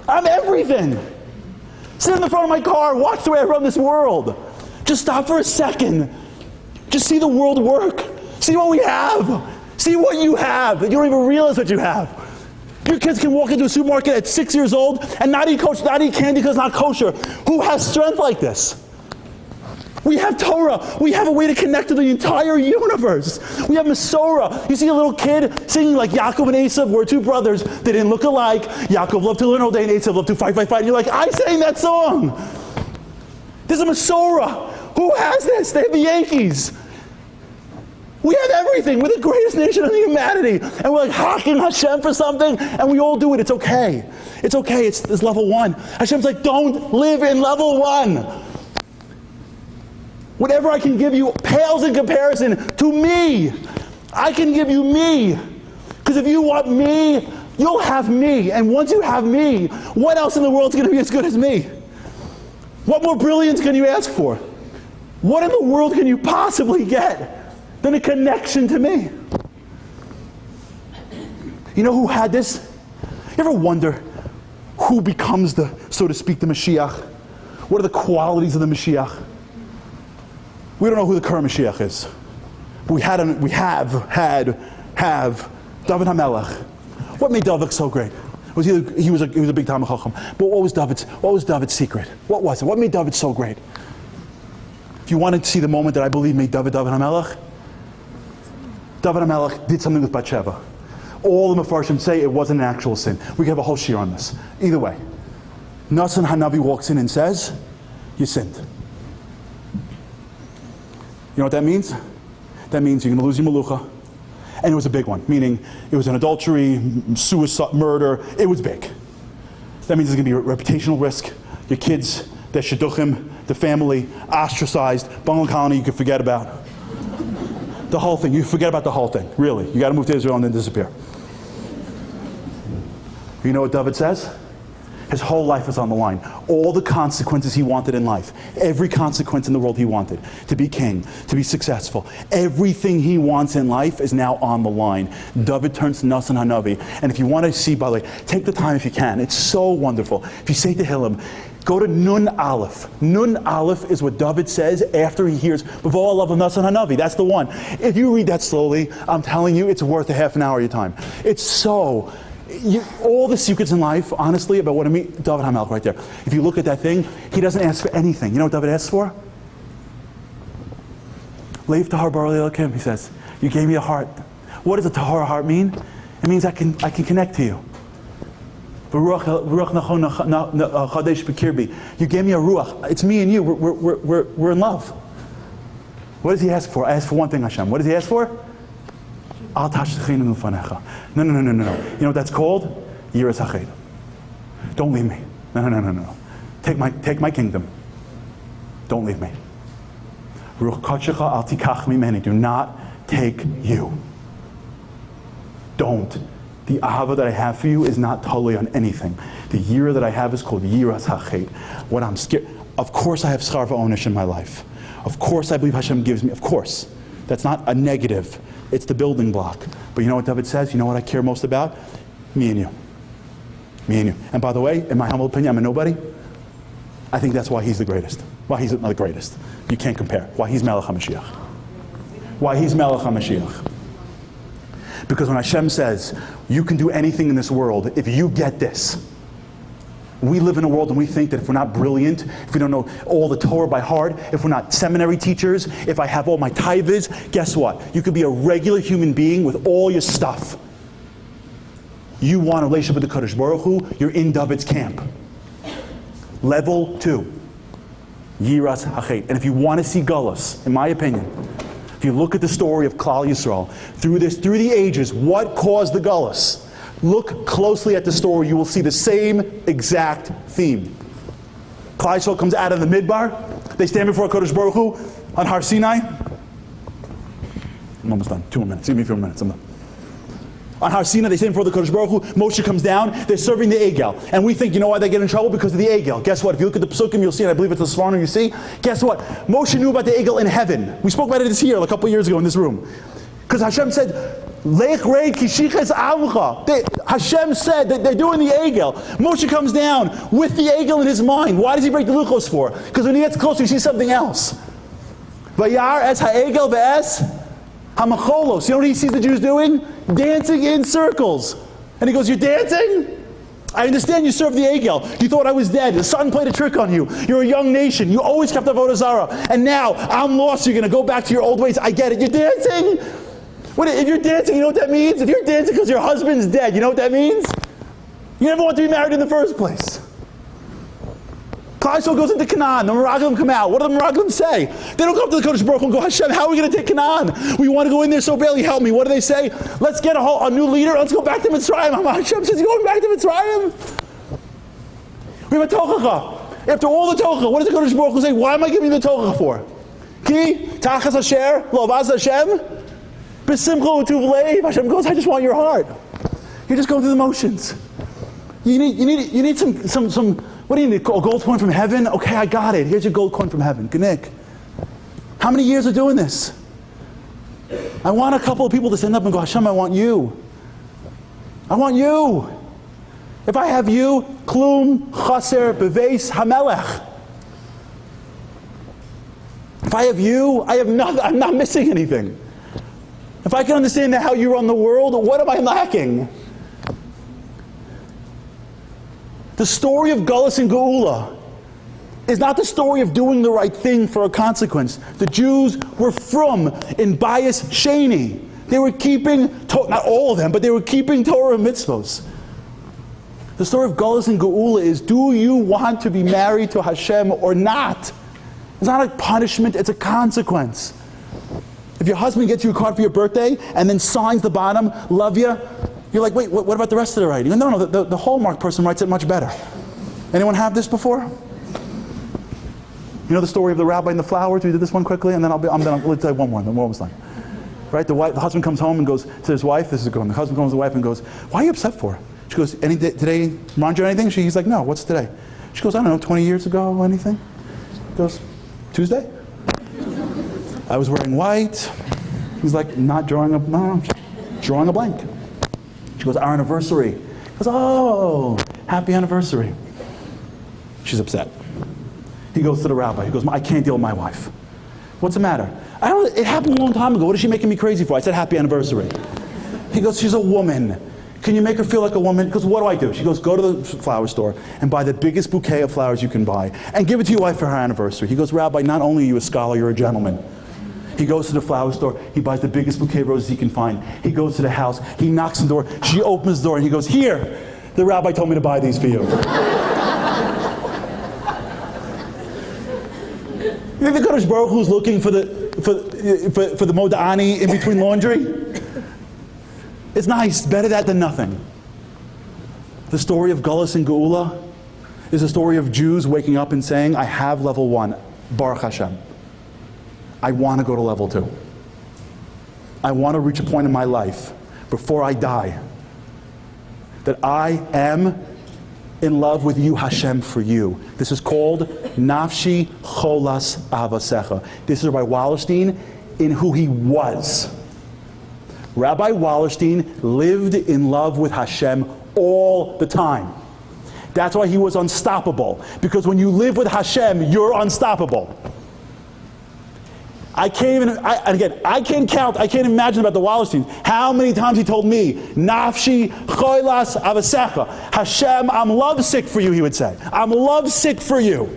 Speaker 1: I'm everything. Sit in the front of my car, watch the way I run this world. Just stop for a second. Just see the world work. See what we have. See what you have. You don't even realize what you have. Your kids can walk into a supermarket at 6 years old and not eat candy because it's not kosher. Who has strength like this? We have Torah. We have a way to connect to the entire universe. We have Masorah. You see a little kid singing like Yaakov and Esav were 2 brothers. They didn't look alike. Yaakov loved to learn all day and Esav loved to fight. And you're like, I sang that song. There's a Masorah. Who has this? They have the Yankees. We have everything. We're the greatest nation in humanity. And we're like hacking Hashem for something, and we all do it. It's okay. It's okay. It's level 1. Hashem's like, don't live in level 1. Whatever I can give you pales in comparison to me. I can give you me. Because if you want me, you'll have me. And once you have me, what else in the world is going to be as good as me? What more brilliance can you ask for? What in the world can you possibly get than a connection to me? You know who had this? You ever wonder who becomes the, so to speak, the Mashiach? What are the qualities of the Mashiach? We don't know who the current Mashiach is. But we have David HaMelech. What made David so great? He was a big Talmid Chacham. But what was David's secret? What was it? What made David so great? If you wanted to see the moment that I believe made David HaMelech, David HaMelech did something with Bathsheba. All the Mefarshim say it wasn't an actual sin. We could have a whole shir on this. Either way, Nathan Hanavi walks in and says, you sinned. You know what that means? That means you're going to lose your melucha. And it was a big one, meaning it was an adultery, suicide, murder. It was big. That means there's going to be a reputational risk. Your kids, their shidduchim, the family, ostracized. Bungalow colony you could forget about. The whole thing. You forget about the whole thing. Really. You got to move to Israel and then disappear. You know what David says? His whole life is on the line. All the consequences he wanted in life. Every consequence in the world he wanted. To be king. To be successful. Everything he wants in life is now on the line. David turns to Nathan Hanavi. And if you want to see, by the way, take the time if you can. It's so wonderful. If you say Tehillim, go to Nun Aleph. Nun Aleph is what David says after he hears, with all love of Nathan Hanavi. That's the one. If you read that slowly, I'm telling you, it's worth a half an hour of your time. It's so... all the secrets in life, honestly, about what I mean, David HaMelech right there. If you look at that thing, he doesn't ask for anything. You know what David asks for? Leif tahar bar le'elokim, he says, you gave me a heart. What does a tahar heart mean? It means I can connect to you. You gave me a ruach. It's me and you. We're in love. What does he ask for? I ask for one thing, Hashem. What does he ask for? No. You know what that's called? Yiras hached. Don't leave me. No. Take my kingdom. Don't leave me. Do not take you. Don't. The ahava that I have for you is not totally on anything. The yira that I have is called yiras hached. What I'm scared. Of course I have schar v'onesh in my life. Of course I believe Hashem gives me. Of course. That's not a negative. It's the building block. But you know what David says? You know what I care most about? Me and you. Me and you. And by the way, in my humble opinion, I'm a nobody. I think that's why he's the greatest. Why he's not the greatest. You can't compare. Why he's Melech HaMashiach. Why he's Melech HaMashiach. Because when Hashem says, you can do anything in this world if you get this. We live in a world and we think that if we're not brilliant, if we don't know all the Torah by heart, if we're not seminary teachers, if I have all my tithes, guess what? You could be a regular human being with all your stuff. You want a relationship with the Kadosh Baruch Hu, you're in David's camp. Level 2. Yiras hached. And if you want to see Gullus, in my opinion, if you look at the story of Klal Yisroel, through the ages, what caused the Gullus? Look closely at the story, you will see the same exact theme. Klal Yisrael comes out of the Midbar, they stand before Kodesh Baruch Hu on Har Sinai. I'm almost done, 2 more minutes, give me a few more minutes, I'm done. On Har Sinai, they stand before the Kodesh Baruch Hu, Moshe comes down, they're serving the Egel. And we think, you know why they get in trouble? Because of the Egel. Guess what? If you look at the Pesukim, you'll see, and I believe it's the Svarno you see, guess what? Moshe knew about the Egel in heaven. We spoke about it this here, a couple of years ago in this room. Because Hashem said, Lech reid kishiches amcha. Hashem said that they're doing the Egel. Moshe comes down with the Egel in his mind. Why does he break the luchos for? Because when he gets closer, he sees something else. Vayar es ha'egel ve'es hamacholos. You know what he sees the Jews doing? Dancing in circles. And he goes, you're dancing? I understand you served the Egel. You thought I was dead. The sun played a trick on you. You're a young nation. You always kept Avodah Zarah. And now I'm lost. You're going to go back to your old ways. I get it. You're dancing. If you're dancing, you know what that means? If you're dancing because your husband's dead, you know what that means? You never want to be married in the first place. Klal Yisrael goes into Canaan. The Meraglim come out. What do the Meraglim say? They don't come to the Kodesh Baruch Hu and go, Hashem, how are we going to take Canaan? We want to go in there so badly. Help me. What do they say? Let's get a new leader. Let's go back to Mitzrayim. Hashem says, you're going back to Mitzrayim? We have a tochacha. After all the tochacha, what does the Kodesh Baruch Hu say? Why am I giving you the tochacha for? Ki tachas asher lo vaz Hashem b'simcha u'tuv leiv. Hashem goes, I just want your heart. You're just going through the motions. You need some. What do you need? A gold coin from heaven? Okay, I got it. Here's your gold coin from heaven. Gnik. How many years are doing this? I want a couple of people to stand up and go, Hashem, I want you. I want you. If I have you, klum, chaser, beves, hamelech. If I have you, I have nothing. I'm not missing anything. If I can understand how you run the world, what am I lacking? The story of Gullus and Geula is not the story of doing the right thing for a consequence. The Jews were from in Bias Sheni. They were keeping, not all of them, but they were keeping Torah and mitzvos. The story of Gullus and Geula is, do you want to be married to Hashem or not? It's not a punishment, it's a consequence. If your husband gets you a card for your birthday and then signs the bottom, love you, you're like, wait, what about the rest of the writing? No, the Hallmark person writes it much better. Anyone have this before? You know the story of the rabbi and the flowers? We did this one quickly, and then I'm done. Let's tell you one more, then we're almost done. Right? The husband comes home and goes to his wife, this is a good one. The husband comes to the wife and goes, why are you upset for? She goes, today remind you of anything? He's like, no, what's today? She goes, I don't know, 20 years ago or anything? He goes, Tuesday? I was wearing white. He's like, drawing a blank. She goes, our anniversary. He goes, oh, happy anniversary. She's upset. He goes to the rabbi. He goes, I can't deal with my wife. What's the matter? It happened a long time ago. What is she making me crazy for? I said, happy anniversary. He goes, she's a woman. Can you make her feel like a woman? Because what do? She goes, go to the flower store and buy the biggest bouquet of flowers you can buy and give it to your wife for her anniversary. He goes, Rabbi, not only are you a scholar, you're a gentleman. He goes to the flower store. He buys the biggest bouquet of roses he can find. He goes to the house. He knocks on the door. She opens the door and he goes, "Here, the rabbi told me to buy these for you." You think the Kadosh Baruch Hu's looking for the moda'ani in between laundry? It's nice. Better that than nothing. The story of Gullus and Geula is a story of Jews waking up and saying, "I have level 1, Baruch Hashem. I want to go to level 2. I want to reach a point in my life before I die that I am in love with you, Hashem, for you." This is called Nafshi Cholas Avasecha. This is Rabbi Wallerstein in who he was. Rabbi Wallerstein lived in love with Hashem all the time. That's why he was unstoppable. Because when you live with Hashem, you're unstoppable. I can't imagine about the Wallersteins how many times he told me, "Nafshi choilas avasecha." Hashem, I'm lovesick for you, he would say. I'm lovesick for you.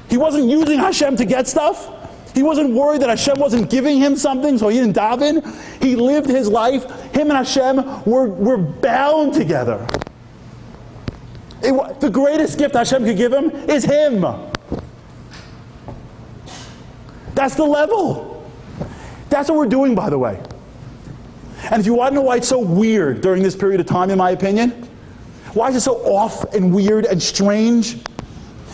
Speaker 1: He wasn't using Hashem to get stuff. He wasn't worried that Hashem wasn't giving him something, so he didn't daven. He lived his life. Him and Hashem were bound together. The greatest gift Hashem could give him is him. That's the level. That's what we're doing, by the way. And if you want to know why it's so weird during this period of time, in my opinion, why is it so off and weird and strange?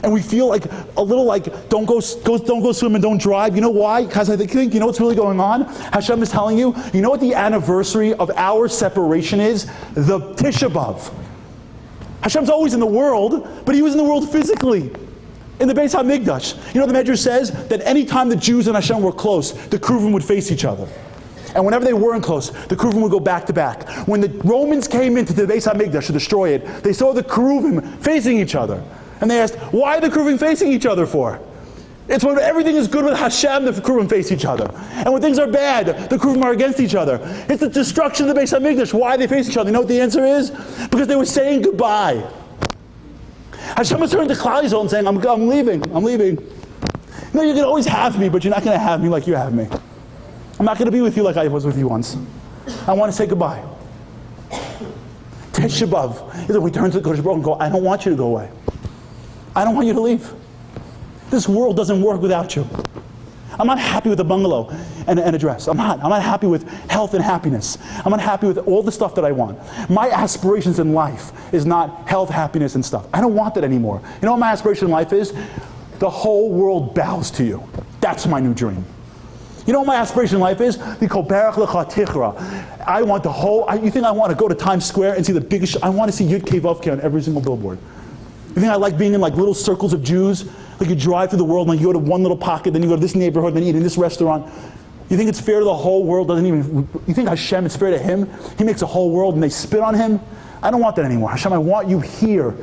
Speaker 1: And we feel like a little like, don't go swim and don't drive. You know why? Because I think, you know what's really going on? Hashem is telling you, you know what the anniversary of our separation is? The Tisha B'Av. Hashem's always in the world, but he was in the world physically. In the Beis HaMikdash. You know, the Medrash says that any time the Jews and Hashem were close, the Kruvim would face each other. And whenever they weren't close, the Kruvim would go back to back. When the Romans came into the Beis HaMikdash to destroy it, they saw the Kruvim facing each other. And they asked, why are the Kruvim facing each other for? It's when everything is good with Hashem, the Kruvim face each other. And when things are bad, the Kruvim are against each other. It's the destruction of the Beis HaMikdash. Why they face each other? You know what the answer is? Because they were saying goodbye. Hashem was turning to Klal Yisrael and saying, I'm leaving. No, you can always have me, but you're not going to have me like you have me. I'm not going to be with you like I was with you once. I want to say goodbye. Tisha B'Av is that we turn to the Kodesh Baruch Hu and go, I don't want you to go away. I don't want you to leave. This world doesn't work without you. I'm not happy with a bungalow and a dress. I'm not happy with health and happiness. I'm not happy with all the stuff that I want. My aspirations in life is not health, happiness, and stuff. I don't want that anymore. You know what my aspiration in life is? The whole world bows to you. That's my new dream. You know what my aspiration in life is? I want the whole, you think I want to go to Times Square and see the biggest, I want to see Yud Kei Vav Kei on every single billboard. You think I like being in like little circles of Jews? Like you drive through the world and like you go to one little pocket, then you go to this neighborhood, then you eat in this restaurant. You think it's fair to the whole world? You think Hashem, it's fair to him? He makes a whole world and they spit on him? I don't want that anymore. Hashem, I want you here.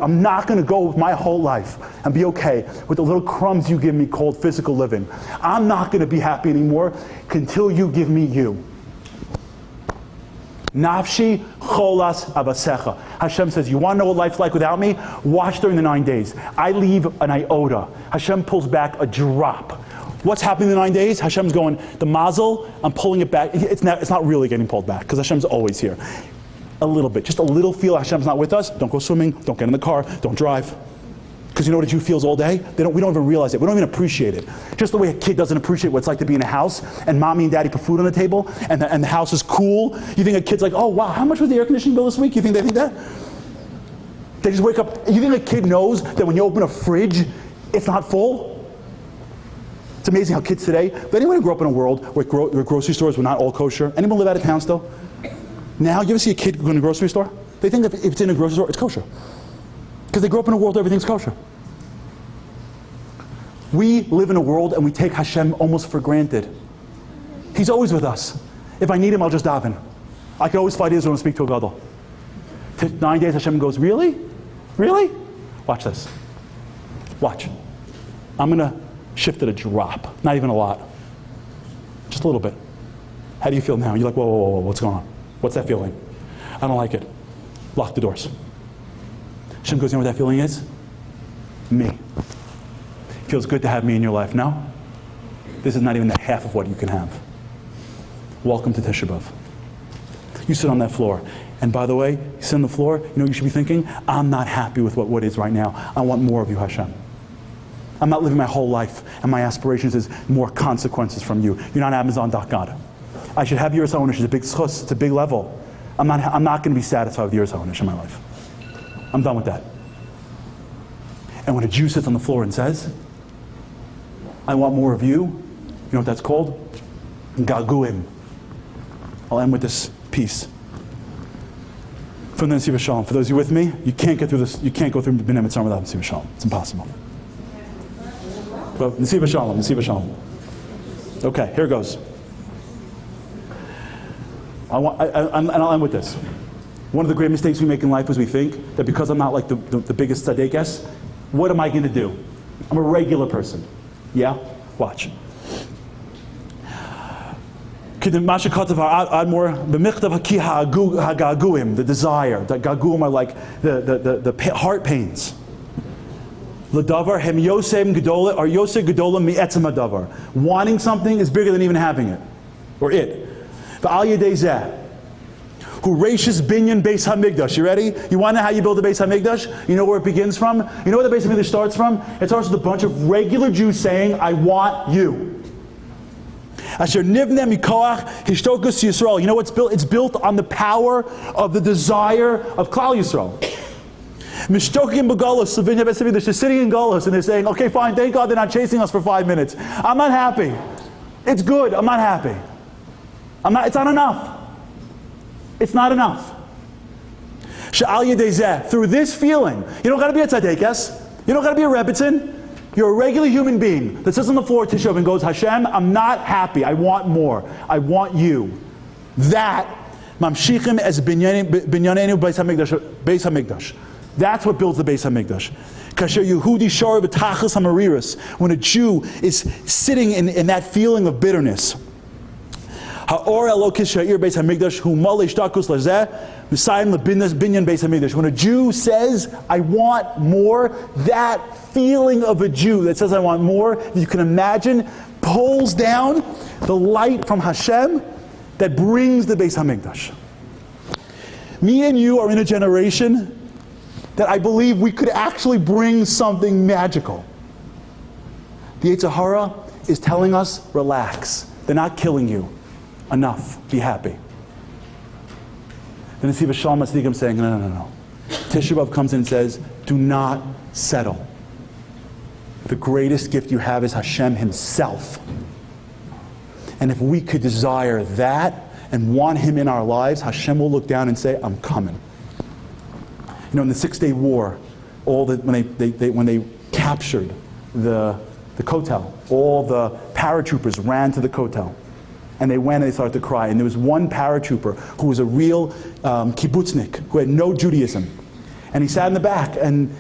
Speaker 1: I'm not going to go with my whole life and be okay with the little crumbs you give me called physical living. I'm not going to be happy anymore until you give me you. Nafshi cholas avasecha. Hashem says, you want to know what life's like without me? Watch during the 9 days. I leave an iota. Hashem pulls back a drop. What's happening in the 9 days? Hashem's going, the mazel, I'm pulling it back. It's not really getting pulled back because Hashem's always here. A little bit, just a little feel Hashem's not with us. Don't go swimming, don't get in the car, don't drive. Because you know what a Jew feels all day? We don't even realize it. We don't even appreciate it. Just the way a kid doesn't appreciate what it's like to be in a house and mommy and daddy put food on the table and the house is cool. You think a kid's like, oh wow, how much was the air conditioning bill this week? You think they think that? They just wake up. You think a kid knows that when you open a fridge, it's not full? It's amazing how kids today, did anyone grow up in a world where grocery stores were not all kosher? Anyone live out of town still? Now, you ever see a kid go in a grocery store? They think that if it's in a grocery store, it's kosher. Because they grew up in a world where everything's kosher. We live in a world and we take Hashem almost for granted. He's always with us. If I need him, I'll just daven. I can always fight Israel and speak to a gadol. 9 days, Hashem goes, really? Really? Watch this. Watch. I'm going to shift it a drop. Not even a lot. Just a little bit. How do you feel now? You're like, whoa, what's going on? What's that feeling? I don't like it. Lock the doors. Hashem goes, you know what that feeling is? Me. Feels good to have me in your life. No? this is not even the half of what you can have. Welcome to Tisha B'Av. You sit on that floor. And by the way, you sit on the floor, you know what you should be thinking? I'm not happy with what is right now. I want more of you, Hashem. I'm not living my whole life, and my aspirations is more consequences from you. You're not Amazon.God. I should have your ownership. It's a big schus, it's a big level. I'm not going to be satisfied with your ownership in my life. I'm done with that. And when a Jew sits on the floor and says, I want more of you, you know what that's called? Gaguim. I'll end with this piece from the Nesiv Shalom. For those of you with me, you can't get through this. You can't go through B'nai Mitzvah without Nesiv Shalom. It's impossible. But Nesiv Shalom, Nesiv Shalom. Okay, here it goes. And I'll end with this. One of the great mistakes we make in life is we think that because I'm not like the biggest tzaddikas, what am I going to do? I'm a regular person. Yeah? Watch. The desire, the gaguim are like the heart pains. L'davar hem yosem gedola or yosem gedola mi'etzem hadavar. Wanting something is bigger than even having it, or it. V'al yedei zeh, who reishes binyan beis hamikdash. You ready? You want to know how you build a beis hamikdash? You know where it begins from? You know where the beis hamikdash starts from? It starts with a bunch of regular Jews saying, "I want you." Asher nivne mikoach hishtokus Yisroel. You know what's built? It's built on the power of the desire of Klal Yisroel. Mishtokim b'galus, they're just sitting in galus and they're saying, okay, fine, thank God they're not chasing us for 5 minutes. I'm not happy. It's good, I'm not happy. It's not enough. It's not enough. Sha'al yedei zeh, through this feeling, you don't got to be a tzaddikas, you don't got to be a rebbitzin. You're a regular human being that sits on the floor, Tisha B'Av, and goes, Hashem, I'm not happy. I want more. I want you. That, mamshichim as binyanenu beis hamikdash. That's what builds the beis hamikdash. Kasher Yehudi shara b'tachlis hamariris. When a Jew is sitting in that feeling of bitterness. Ha'or elokis sha'ir beis hamikdash hu malei shtakus lazeh v'sayim binyan beis hamikdash. When a Jew says, I want more, that feeling of a Jew that says, I want more, you can imagine, pulls down the light from Hashem that brings the beis hamikdash. Me and you are in a generation that I believe we could actually bring something magical. The Zecharia is telling us, relax. They're not killing you. Enough. Be happy. Then you see Shalom Masdigim saying, no. Tisha B'Av comes in and says, do not settle. The greatest gift you have is Hashem Himself. And if we could desire that and want Him in our lives, Hashem will look down and say, I'm coming. You know, in the 6-day war, when they captured the kotel, all the paratroopers ran to the kotel. And they went and they started to cry. And there was one paratrooper who was a real kibbutznik, who had no Judaism. And he sat in the back and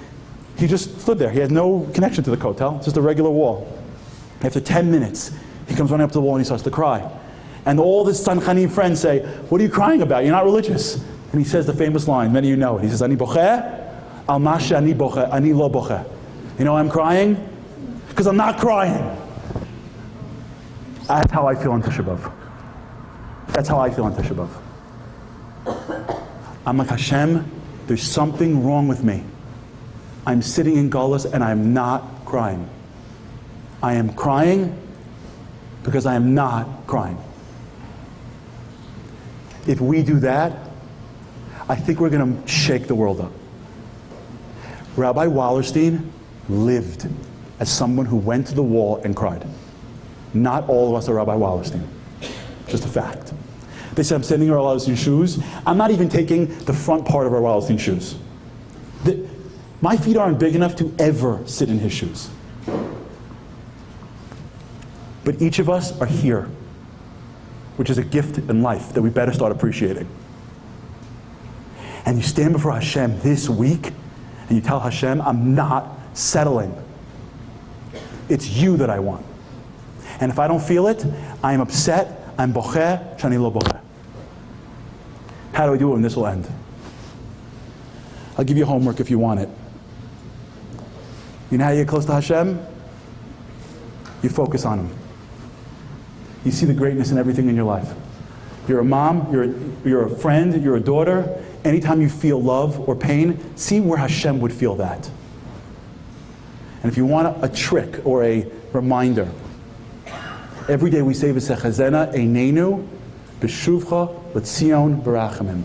Speaker 1: he just stood there. He had no connection to the kotel, just a regular wall. After 10 minutes, he comes running up to the wall and he starts to cry. And all his Sanchanim friends say, what are you crying about? You're not religious. And he says the famous line, many of you know it. He says, Ani bocheh, al masha ani bocheh, ani lo bocheh. You know why I'm crying? Because I'm not crying. That's how I feel on Tisha B'Av. That's how I feel on Tisha B'Av. I'm like, Hashem, there's something wrong with me. I'm sitting in Galus and I'm not crying. I am crying because I am not crying. If we do that, I think we're going to shake the world up. Rabbi Wallerstein lived as someone who went to the wall and cried. Not all of us are Rabbi Wallerstein. Just a fact. They said, I'm sitting in our Wallerstein shoes. I'm not even taking the front part of our Wallerstein shoes. My feet aren't big enough to ever sit in his shoes. But each of us are here, which is a gift in life that we better start appreciating. And you stand before Hashem this week, and you tell Hashem, I'm not settling. It's you that I want. And if I don't feel it, I am upset. I'm bocheh, shani lo bocheh. How do I do it when this will end? I'll give you homework if you want it. You know how you get close to Hashem? You focus on Him. you see the greatness in everything in your life. You're a mom, you're a friend, you're a daughter. Anytime you feel love or pain, see where Hashem would feel that. And if you want a trick or a reminder, every day we say V'sechazena einenu b'shuvcha l'tzion b'rachamim.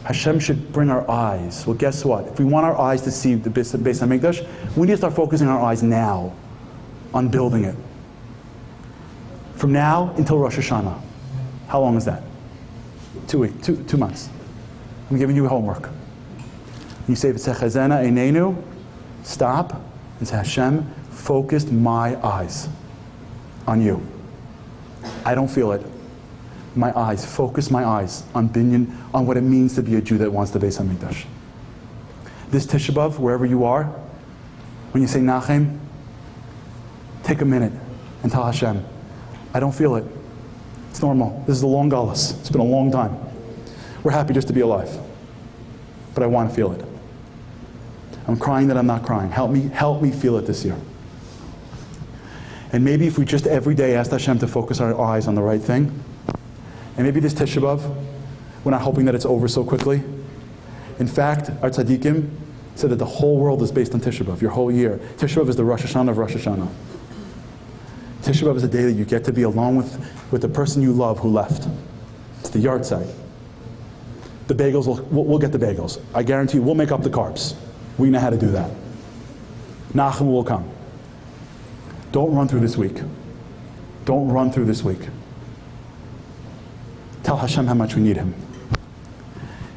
Speaker 1: Hashem should bring our eyes. Well, guess what? If we want our eyes to see the Beis HaMikdash, we need to start focusing our eyes now on building it. From now until Rosh Hashanah. How long is that? 2 weeks, 2 months. I'm giving you homework. You say V'sechazena einenu, stop and say, Hashem, focused my eyes on you. I don't feel it. My eyes, focus my eyes on binyan, on what it means to be a Jew that wants the Beis HaMikdash. This Tisha B'Av, wherever you are, when you say Nachem, take a minute and tell Hashem, I don't feel it. It's normal. This is a long galus. It's been a long time. We're happy just to be alive. But I want to feel it. I'm crying that I'm not crying. Help me feel it this year. And maybe if we just every day ask Hashem to focus our eyes on the right thing, and maybe this Tisha B'Av, we're not hoping that it's over so quickly. In fact, our tzaddikim said that the whole world is based on Tisha B'Av, your whole year. Tisha B'Av is the Rosh Hashanah of Rosh Hashanah. Tisha B'Av is a day that you get to be alone with the person you love who left. It's the yard site. The bagels, we'll get the bagels. I guarantee you, we'll make up the carbs. We know how to do that. Nachem will come. Don't run through this week. Don't run through this week. Tell Hashem how much we need Him.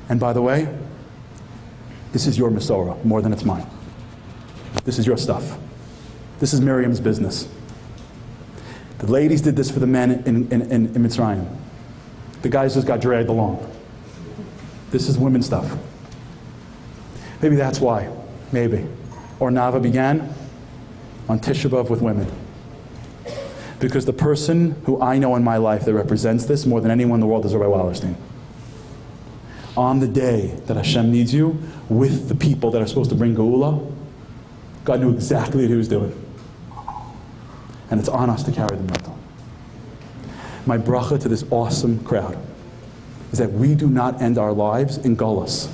Speaker 1: And by the way, this is your Masorah more than it's mine. This is your stuff. This is Miriam's business. The ladies did this for the men in Mitzrayim. The guys just got dragged along. This is women's stuff. Maybe that's why. Maybe. Or Nava began on Tisha B'Av with women. Because the person who I know in my life that represents this more than anyone in the world is Rabbi Wallerstein. On the day that Hashem needs you, with the people that are supposed to bring Geula, God knew exactly what He was doing. And it's on us to carry the mantle. My bracha to this awesome crowd is that we do not end our lives in Gullus.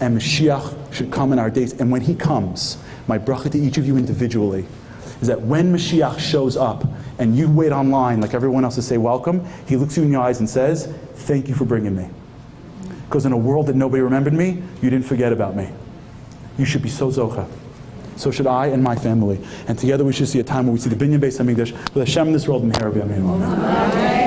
Speaker 1: And Mashiach should come in our days. And when He comes, my bracha to each of you individually is that when Mashiach shows up and you wait online like everyone else to say welcome, He looks you in your eyes and says, thank you for bringing me. Because in a world that nobody remembered me, you didn't forget about me. You should be so zocha. So should I and my family. And together we should see a time where we see the binyan Beis HaMikdash with Hashem in this world and Rabbi. Amen.